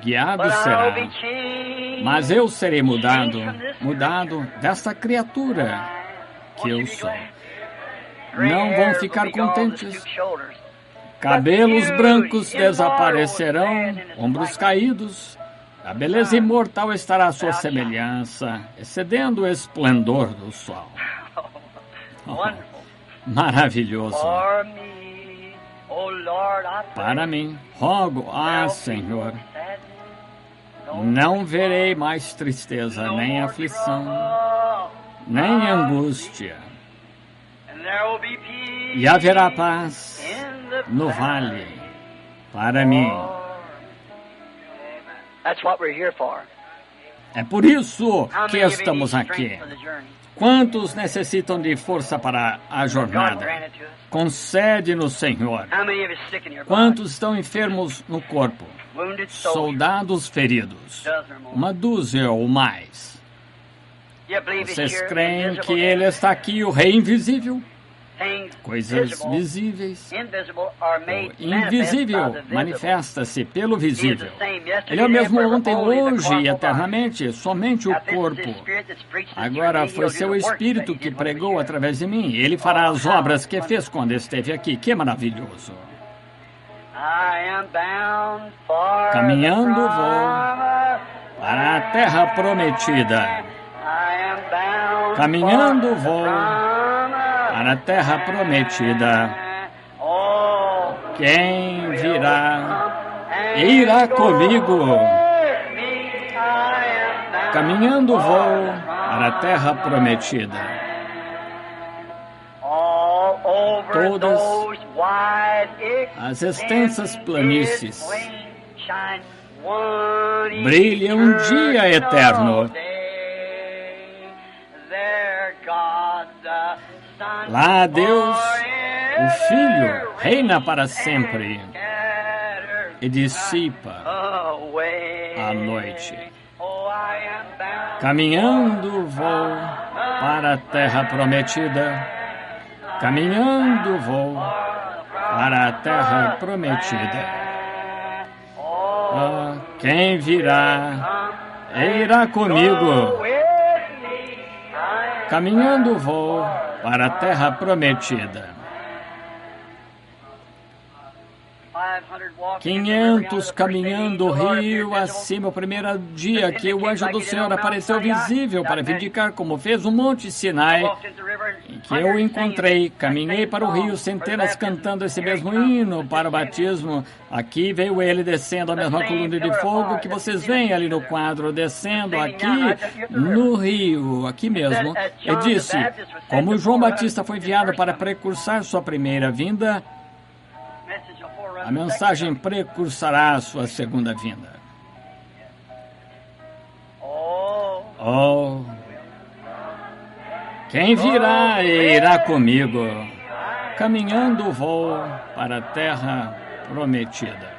guiado será. Mas eu serei mudado desta criatura que eu sou. Não vão ficar contentes. Cabelos brancos desaparecerão, ombros caídos. A beleza imortal estará à sua semelhança, excedendo o esplendor do sol. Oh, maravilhoso. Para mim, rogo, Senhor, não verei mais tristeza, nem aflição, nem angústia. E haverá paz no vale para mim. É por isso que estamos aqui. Quantos necessitam de força para a jornada? Concede-nos, Senhor. Quantos estão enfermos no corpo? Soldados feridos. 12 ou mais. Vocês creem que Ele está aqui, o Rei invisível? Coisas visíveis. O invisível manifesta-se pelo visível. Ele é o mesmo ontem, hoje e eternamente, somente o corpo. Agora foi seu Espírito que pregou através de mim. Ele fará as obras que fez quando esteve aqui. Que maravilhoso! Caminhando vou para a terra prometida. Caminhando vou para a terra prometida. Quem virá, irá comigo. Caminhando vou para a terra prometida. Todas as extensas planícies brilham um dia eterno. Lá Deus, o Filho, reina para sempre e dissipa a noite. Caminhando vou para a terra prometida. Caminhando vou para a terra prometida. Quem virá, irá comigo. Caminhando vou para a terra prometida. 500 caminhando o rio acima, o primeiro dia que o anjo do Senhor apareceu visível para vindicar como fez o Monte Sinai, em que eu encontrei. Caminhei para o rio, centenas cantando esse mesmo hino para o batismo. Aqui veio ele descendo a mesma coluna de fogo que vocês veem ali no quadro, descendo aqui no rio, aqui mesmo. E disse, como João Batista foi enviado para precursar sua primeira vinda, a mensagem precursará a sua segunda vinda. Oh, quem virá e irá comigo, caminhando vou para a terra prometida.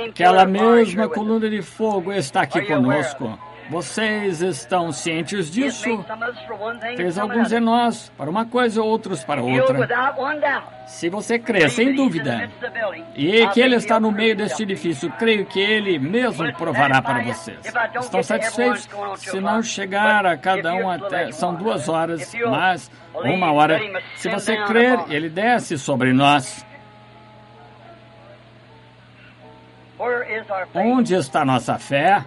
Aquela mesma coluna de fogo está aqui conosco. Vocês estão cientes disso? Fez alguns de nós para uma coisa e outros para outra. Se você crê, sem dúvida, e que Ele está no meio deste edifício, creio que Ele mesmo provará para vocês. Estão satisfeitos? Se não chegar a cada um até... São 2 horas, mas 1 hora. Se você crer, Ele desce sobre nós. Onde está nossa fé?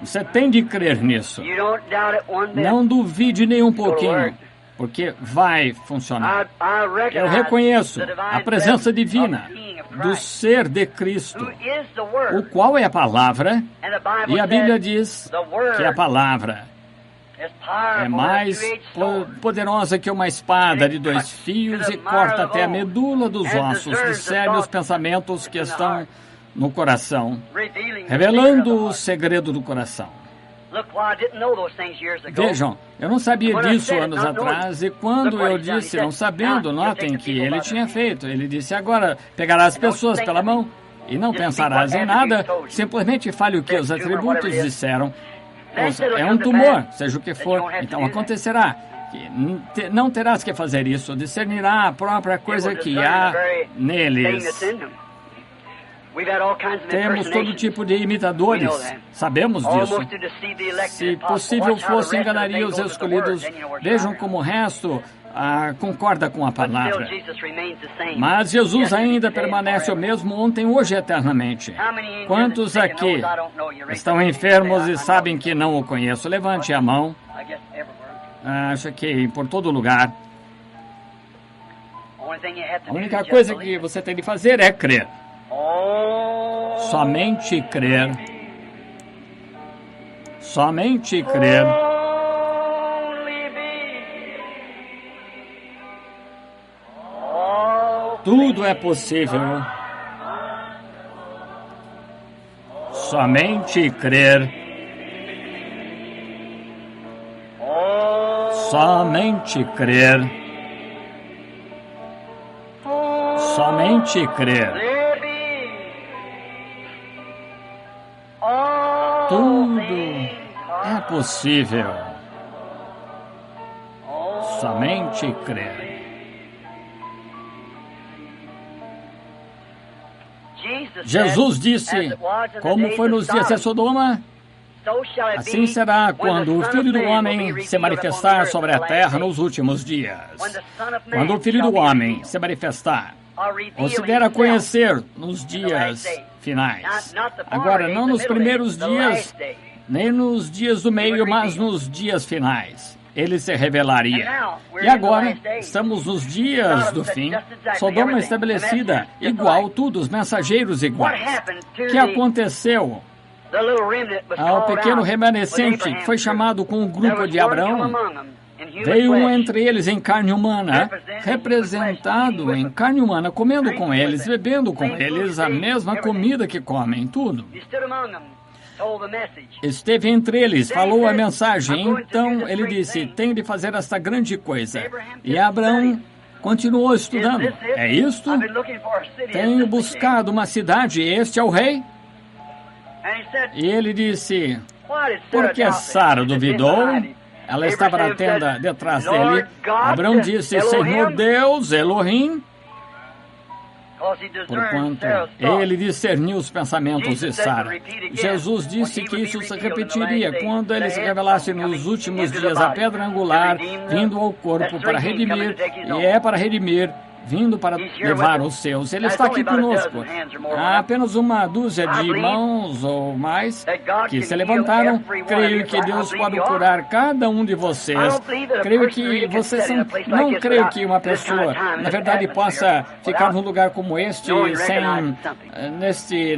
Você tem de crer nisso. Não duvide nem um pouquinho, porque vai funcionar. Eu reconheço a presença divina do ser de Cristo, o qual é a palavra, e a Bíblia diz que a palavra é mais poderosa que uma espada de 2 fios e corta até a medula dos ossos, discerne os pensamentos que estão no coração, revelando o segredo do coração. Vejam, eu não sabia disso anos atrás, e quando eu disse não sabendo, notem que ele tinha feito. Ele disse, agora pegarás as pessoas pela mão e não pensarás em nada, simplesmente fale o que os atributos disseram. Ouça, é um tumor, seja o que for, então acontecerá. Que não terás que fazer isso, discernirá a própria coisa que há neles. Temos todo tipo de imitadores, sabemos disso. Se possível fosse, enganaria os escolhidos. Vejam como o resto concorda com a palavra. Mas Jesus ainda permanece o mesmo ontem, hoje e eternamente. Quantos aqui estão enfermos e sabem que não o conheço? Levante a mão. Acho que por todo lugar. A única coisa que você tem de fazer é crer. Somente crer. Somente crer. Tudo é possível. Somente crer. Somente crer. Somente crer. Tudo é possível. Somente crer. Jesus disse, como foi nos dias de Sodoma, assim será quando o Filho do Homem se manifestar sobre a terra nos últimos dias. Quando o Filho do Homem se manifestar, ou se der a conhecer nos dias finais. Agora, não nos primeiros dias, nem nos dias do meio, mas nos dias finais. Ele se revelaria. E agora, estamos nos dias do fim, Sodoma estabelecida, igual tudo, os mensageiros iguais. O que aconteceu ao pequeno remanescente, que foi chamado com o grupo de Abraão? Veio um entre eles em carne humana, representado em carne humana, comendo com eles, bebendo com eles a mesma comida que comem, tudo. Esteve entre eles, falou a mensagem, então ele disse, tem de fazer esta grande coisa. E Abraão continuou estudando. É isto? Tenho buscado uma cidade, este é o rei? E ele disse, por que Sara duvidou? Ela estava na tenda detrás dele. Abraão disse, Senhor Deus, Elohim, porquanto ele discerniu os pensamentos de Sara. Jesus disse que isso se repetiria quando ele se revelasse nos últimos dias a pedra angular, vindo ao corpo para redimir, e é para redimir, vindo para levar os seus. Ele está aqui conosco. Há apenas uma dúzia de mãos ou mais que se levantaram. Creio que Deus pode curar cada um de vocês. Creio que vocês são... Não creio que uma pessoa, na verdade, possa ficar num lugar como este,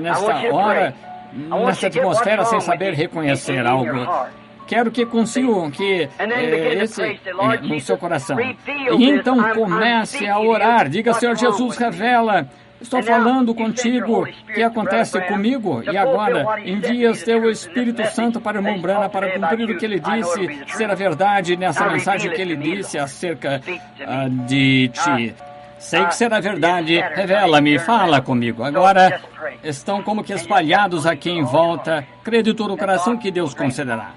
nesta hora, nessa atmosfera, sem saber reconhecer algo. Quero que consigam que no seu coração. E então comece a orar. Diga, Senhor Jesus, revela Estou falando contigo o que acontece comigo e agora envias teu Espírito Santo para o irmão Branham para cumprir o que ele disse ser a verdade nessa mensagem que ele disse acerca de ti. Sei que será verdade, revela-me, fala comigo. Agora estão como que espalhados aqui em volta. Crê de todo o coração que Deus concederá.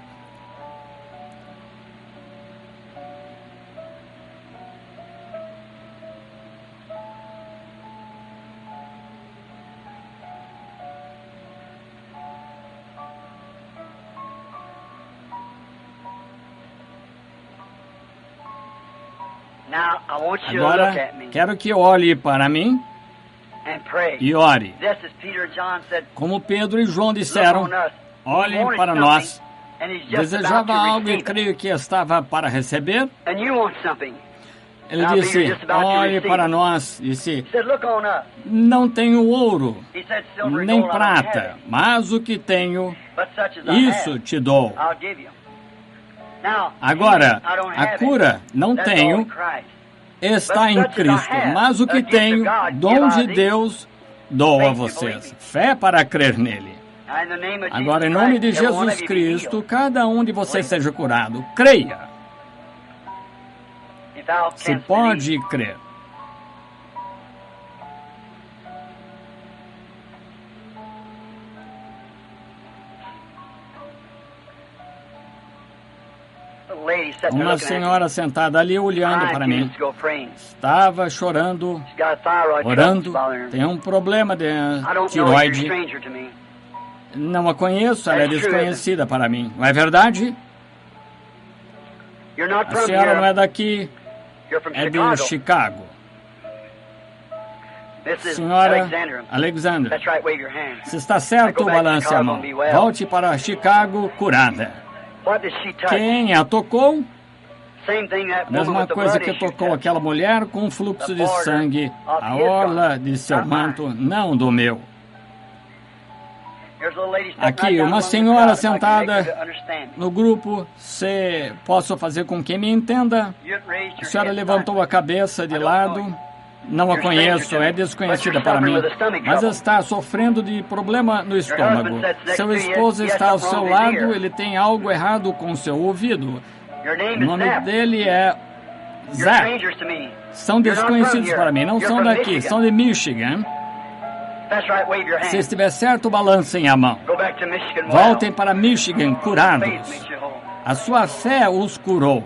Agora, quero que olhe para mim e ore. Como Pedro e João disseram, olhem para nós. Desejava algo e creio que estava para receber. Ele disse, olhe para nós. Disse, não tenho ouro, nem prata, mas o que tenho, isso te dou. Agora, a cura não tenho, está em Cristo, mas o que tenho, dom de Deus, dou a vocês. Fé para crer nele. Agora, em nome de Jesus Cristo, cada um de vocês seja curado. Creia. Se pode crer. Uma senhora sentada ali olhando para mim. Estava chorando, orando. Tem um problema de tiroide. Não a conheço, ela é desconhecida para mim. Não é verdade? A senhora não é daqui, é de Chicago. Senhora Alexandra, se está certo, balance a mão. Volte para Chicago curada. Quem a tocou? A mesma coisa que tocou aquela mulher com fluxo de sangue, a orla de seu manto, não do meu. Aqui, uma senhora sentada no grupo, se posso fazer com que me entenda? A senhora levantou a cabeça de lado. Não a conheço, é desconhecida para mim, mas está sofrendo de problema no estômago. Seu esposo está ao seu lado, ele tem algo errado com seu ouvido. O nome dele é Zach. São desconhecidos para mim, não são daqui, são de Michigan. Se estiver certo, balancem a mão. Voltem para Michigan curados. A sua fé os curou.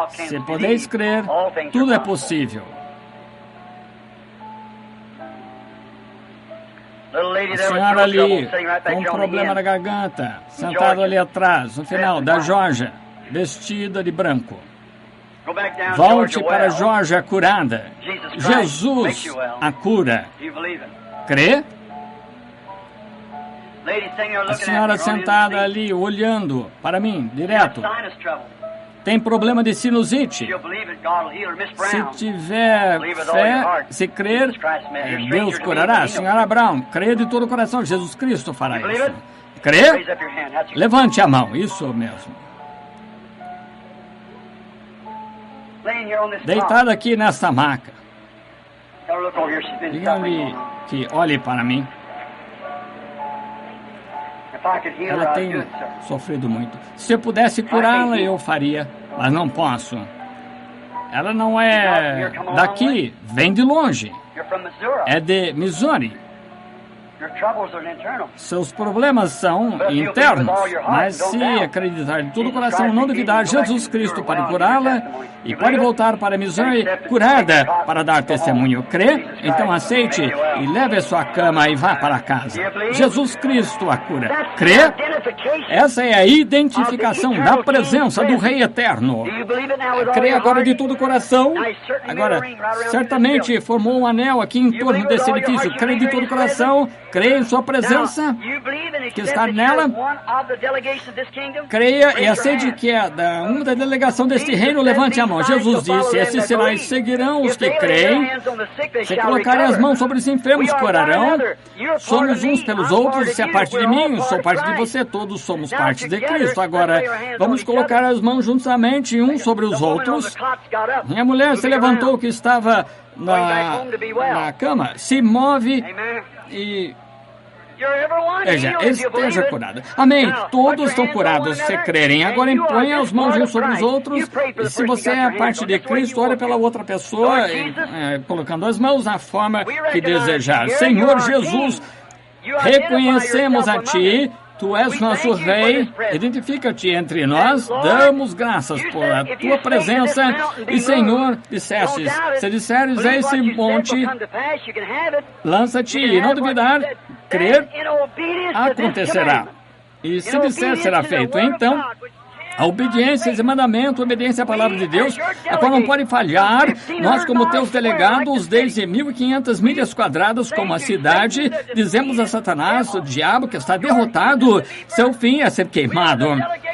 Se podeis crer, tudo é possível. A senhora ali, com um problema na garganta, sentada ali atrás, no final, da Georgia, vestida de branco. Volte para a Georgia curada. Jesus a cura. Crê? A senhora sentada ali, olhando para mim, direto. Tem problema de sinusite. Se tiver fé, se crer, Deus curará. Senhora Brown, crê de todo o coração, Jesus Cristo fará isso. Crê? Levante a mão, isso mesmo. Deitada aqui nesta maca. Diga-lhe que olhe para mim. Ela tem sofrido muito. Se eu pudesse curá-la, eu faria, mas não posso. Ela não é daqui, vem de longe. É de Missouri. Seus problemas são internos, mas se acreditar de todo o coração, não duvidar, Jesus Cristo pode curá-la e pode voltar para Missouri curada para dar testemunho. Crê? Então aceite e leve a sua cama e vá para casa. Jesus Cristo a cura. Crê? Essa é a identificação da presença do Rei Eterno. Crê agora de todo o coração. Agora, certamente formou um anel aqui em torno desse edifício. Crê de todo o coração. Creia em sua presença, que está nela. Creia e aceite que é uma da delegação deste reino. Levante a mão. Jesus disse, esses sinais seguirão os que creem. Se colocarem as mãos sobre os enfermos, curarão. Somos uns pelos outros. Se é parte de mim, eu sou parte de você. Todos somos parte de Cristo. Agora, vamos colocar as mãos juntamente uns sobre os outros. E a mulher se levantou que estava na cama, se move e esteja curado. Amém. Todos estão curados se crerem. Agora impõe as mãos uns sobre os outros. E se você é parte de Cristo, ore pela outra pessoa, colocando as mãos na forma que desejar. Senhor Jesus, reconhecemos a Ti. Tu és nosso Rei, identifica-te entre nós, damos graças por a Tua presença. E, Senhor, dissestes, se disseres a esse monte, lança-te e não duvidar, crer, acontecerá. E se disser, será feito. Então, a obediência, esse mandamento, a obediência à palavra de Deus, a qual não pode falhar. Nós, como teus delegados, desde 1.500 milhas quadradas, como a cidade, dizemos a Satanás, o diabo, que está derrotado, seu fim é ser queimado.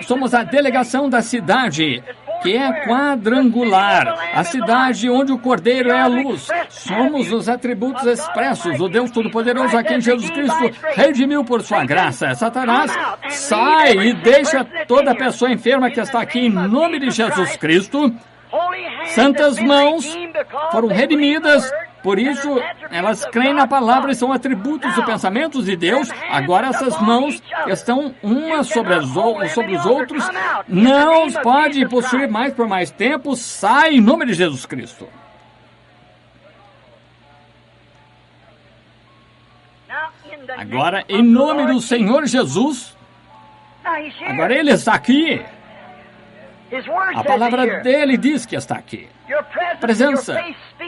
Somos a delegação da cidade, que é quadrangular, a cidade onde o Cordeiro é a luz. Somos os atributos expressos, o Deus Todo-Poderoso a quem Jesus Cristo redimiu por sua graça. Satanás, sai e deixa toda pessoa enferma que está aqui em nome de Jesus Cristo. Santas mãos foram redimidas, por isso elas creem na palavra e são atributos e pensamentos de Deus. Agora essas mãos estão umas sobre os outros. Não os pode possuir mais por mais tempo. Sai em nome de Jesus Cristo. Agora, em nome do Senhor Jesus, agora Ele está aqui. A palavra dele diz que está aqui. Presença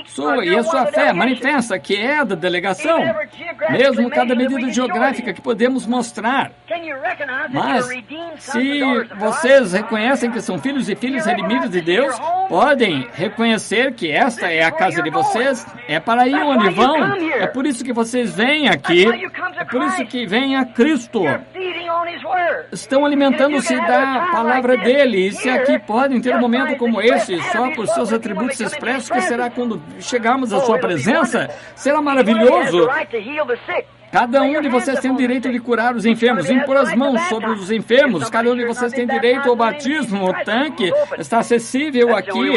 sua e a sua fé manifesta que é da delegação, mesmo cada medida geográfica que podemos mostrar. Mas, se vocês reconhecem que são filhos e filhas redimidos de Deus, podem reconhecer que esta é a casa de vocês, é para aí onde vão. É por isso que vocês vêm aqui, é por isso que vêm a Cristo. Estão alimentando-se da palavra dele, e se aqui podem ter um momento como esse, só por seus atributos expressos, que será quando chegarmos à sua presença, será maravilhoso. Cada um de vocês tem o direito de curar os enfermos, impor as mãos sobre os enfermos. Cada um de vocês tem direito ao batismo. O tanque está acessível aqui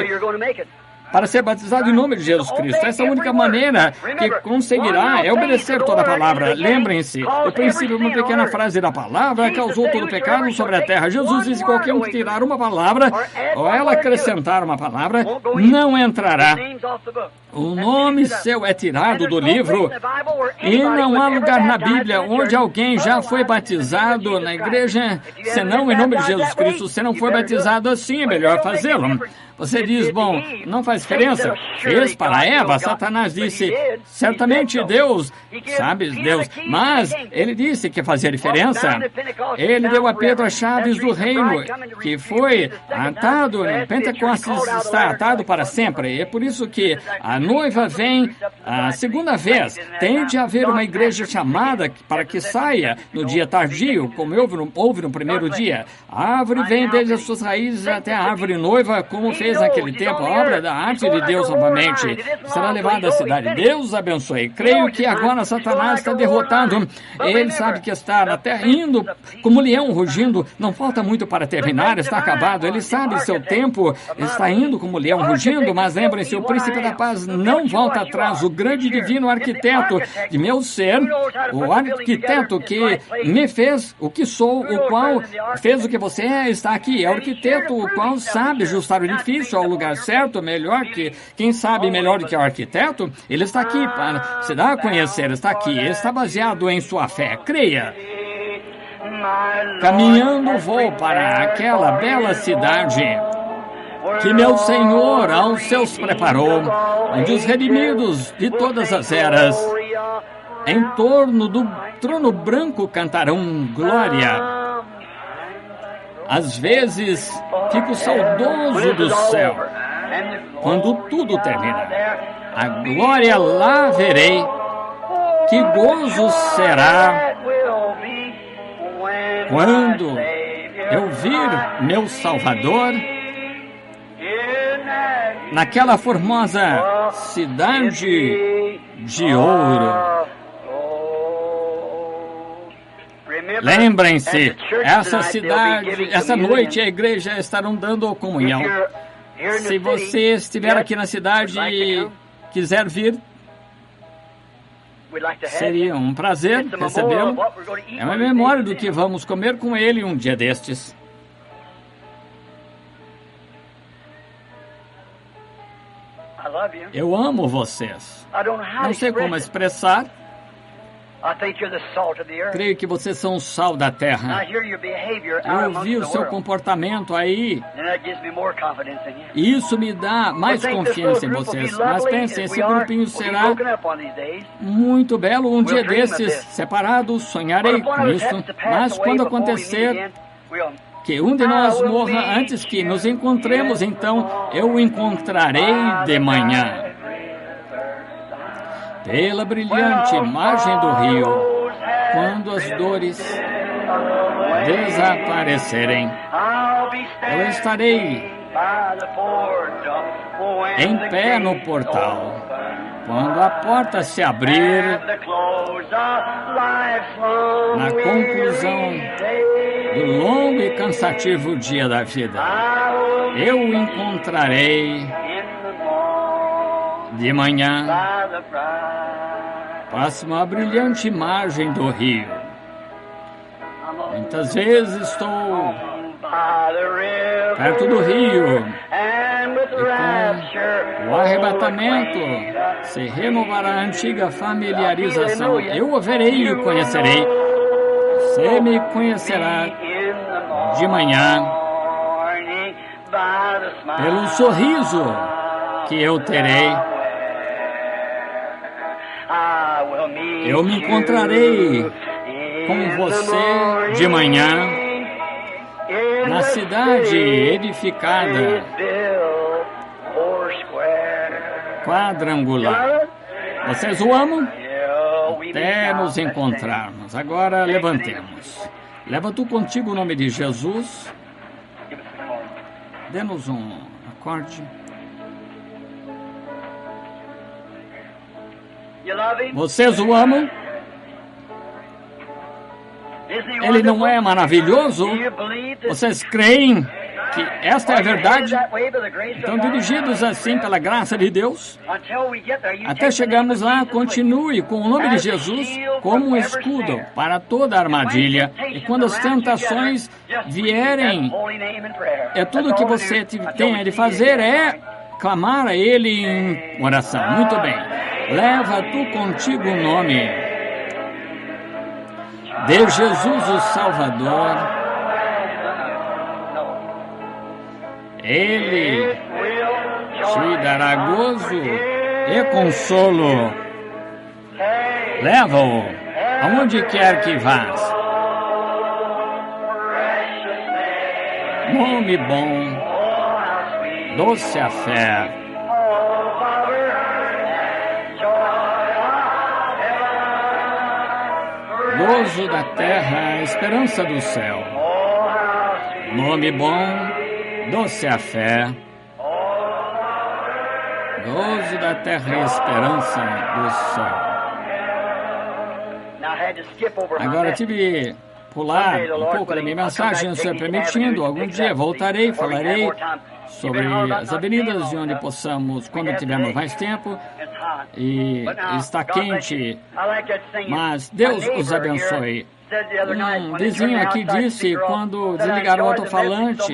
para ser batizado em nome de Jesus Cristo. Essa é a única maneira que conseguirá é obedecer toda a palavra. Lembrem-se, o princípio de uma pequena frase da palavra causou todo o pecado sobre a terra. Jesus disse que qualquer um que tirar uma palavra, ou ela acrescentar uma palavra, não entrará. O nome seu é tirado do livro e não há lugar na Bíblia onde alguém já foi batizado na igreja, senão em nome de Jesus Cristo. Se não foi batizado assim, é melhor fazê-lo. Você diz, bom, não faz diferença. Fez para Eva, Satanás disse, certamente Deus, sabe, Deus, mas ele disse que fazia diferença. Ele deu a Pedro as chaves do reino, que foi atado, Pentecostes está atado para sempre. E é por isso que a noiva vem a segunda vez. Tem de haver uma igreja chamada para que saia no dia tardio, como houve no primeiro dia. A árvore vem desde as suas raízes até a árvore noiva, como fez naquele tempo, a obra da arte de Deus novamente será levada à cidade. Deus os abençoe. Creio que agora Satanás está derrotado. Ele sabe que está na terra indo como leão rugindo. Não falta muito para terminar, está acabado. Ele sabe seu tempo está indo como leão rugindo, mas lembrem-se, o príncipe da paz não volta atrás. O grande divino arquiteto de meu ser, o arquiteto que me fez o que sou, o qual fez o que você é, está aqui. É o arquiteto o qual sabe ajustar o edifício ao lugar certo, melhor que, quem sabe melhor do que o arquiteto. Ele está aqui para se dar a conhecer, está aqui, ele está baseado em sua fé, creia. Caminhando vou para aquela bela cidade que meu Senhor aos seus preparou, onde os redimidos de todas as eras, em torno do trono branco cantarão glória. Às vezes, fico saudoso do céu, quando tudo termina. A glória lá verei, que gozo será quando eu vir meu Salvador naquela formosa cidade de ouro. Lembrem-se, essa cidade, essa noite a igreja estarão dando comunhão. Se você estiver aqui na cidade quiser vir, seria um prazer recebê-lo. É uma memória do que vamos comer com ele um dia destes. Eu amo vocês. Não sei como expressar. Creio que vocês são o sal da terra. Eu vi o seu comportamento aí. E isso me dá mais confiança em vocês. Mas pensem, esse grupinho será muito belo um dia desses, separados. Sonharei com isso. Mas quando acontecer que um de nós morra antes que nos encontremos, então eu o encontrarei de manhã. Pela brilhante margem do rio, quando as dores desaparecerem, eu estarei em pé no portal. Quando a porta se abrir, na conclusão do longo e cansativo dia da vida, eu o encontrarei de manhã, próximo à brilhante margem do rio. Muitas vezes estou perto do rio e com o arrebatamento se renovará a antiga familiarização. Eu o verei e o conhecerei. Você me conhecerá de manhã pelo sorriso que eu terei. Eu me encontrarei com você de manhã na cidade edificada, quadrangular. Vocês o amam? Até nos encontrarmos. Agora levantemos. Leva tu contigo o nome de Jesus. Dê-nos um acorde. Vocês o amam? Ele não é maravilhoso? Vocês creem que esta é a verdade? Então, dirigidos assim pela graça de Deus, até chegarmos lá, continue com o nome de Jesus como um escudo para toda armadilha. E quando as tentações vierem, tudo que você tem de fazer é clamar a Ele em oração. Muito bem. Leva tu contigo o nome de Jesus o Salvador. Ele te dará gozo e consolo. Leva-o aonde quer que vás. Nome bom, doce a fé. Gozo da terra, esperança do céu. Nome bom, doce a fé. Gozo da terra e esperança do céu. Agora tive pular um pouco da minha mensagem, o Senhor permitindo. Algum dia voltarei, falarei sobre as avenidas de onde possamos, quando tivermos mais tempo. E está quente, mas Deus os abençoe. Um vizinho aqui disse, quando desligaram o alto-falante,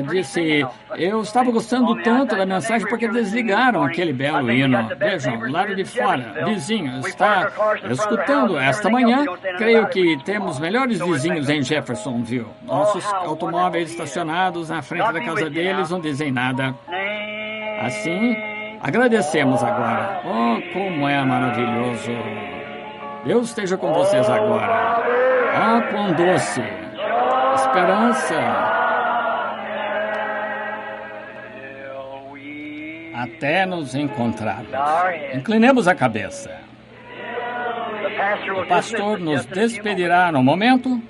disse, eu estava gostando tanto da mensagem porque desligaram aquele belo hino. Vejam, do lado de fora, vizinho, está escutando esta manhã. Creio que temos melhores vizinhos em Jeffersonville. Nossos automóveis estacionados na frente da casa deles não dizem nada. Assim, agradecemos agora. Oh, como é maravilhoso. Deus esteja com vocês agora. Ah, quão doce. Esperança. Até nos encontrarmos. Inclinemos a cabeça. O pastor nos despedirá no momento.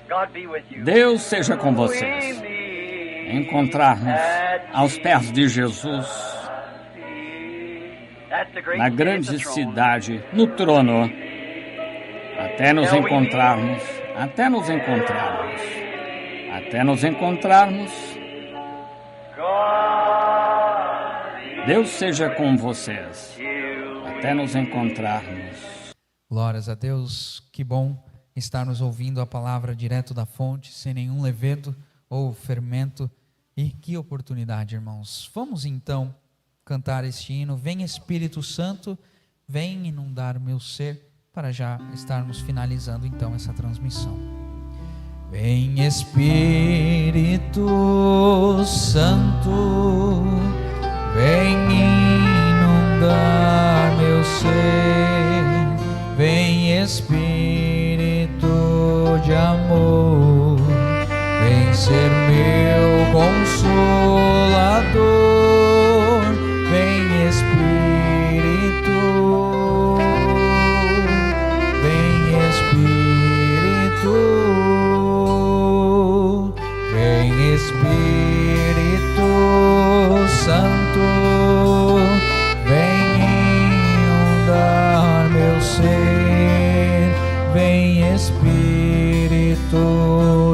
Deus seja com vocês. Encontrarmos aos pés de Jesus, na grande cidade, no trono. Até nos encontrarmos, até nos encontrarmos, até nos encontrarmos. Deus seja com vocês. Até nos encontrarmos. Glórias a Deus. Que bom estar nos ouvindo a palavra direto da fonte, sem nenhum levedo ou fermento. E que oportunidade, irmãos. Vamos então cantar este hino. Vem Espírito Santo, vem inundar o meu ser, para já estarmos finalizando então essa transmissão. Vem Espírito Santo, vem inundar meu ser, vem Espírito de amor, vem ser meu consolador, vem Espírito, vem Espírito, vem Espírito Santo, vem inundar meu ser, vem Espírito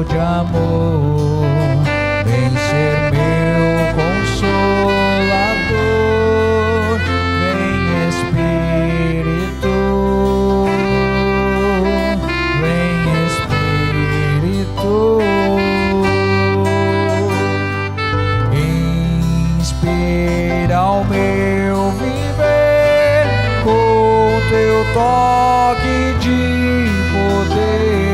de amor, vem ser meu consolador, vem Espírito, vem Espírito, inspira o meu viver com teu toque de poder.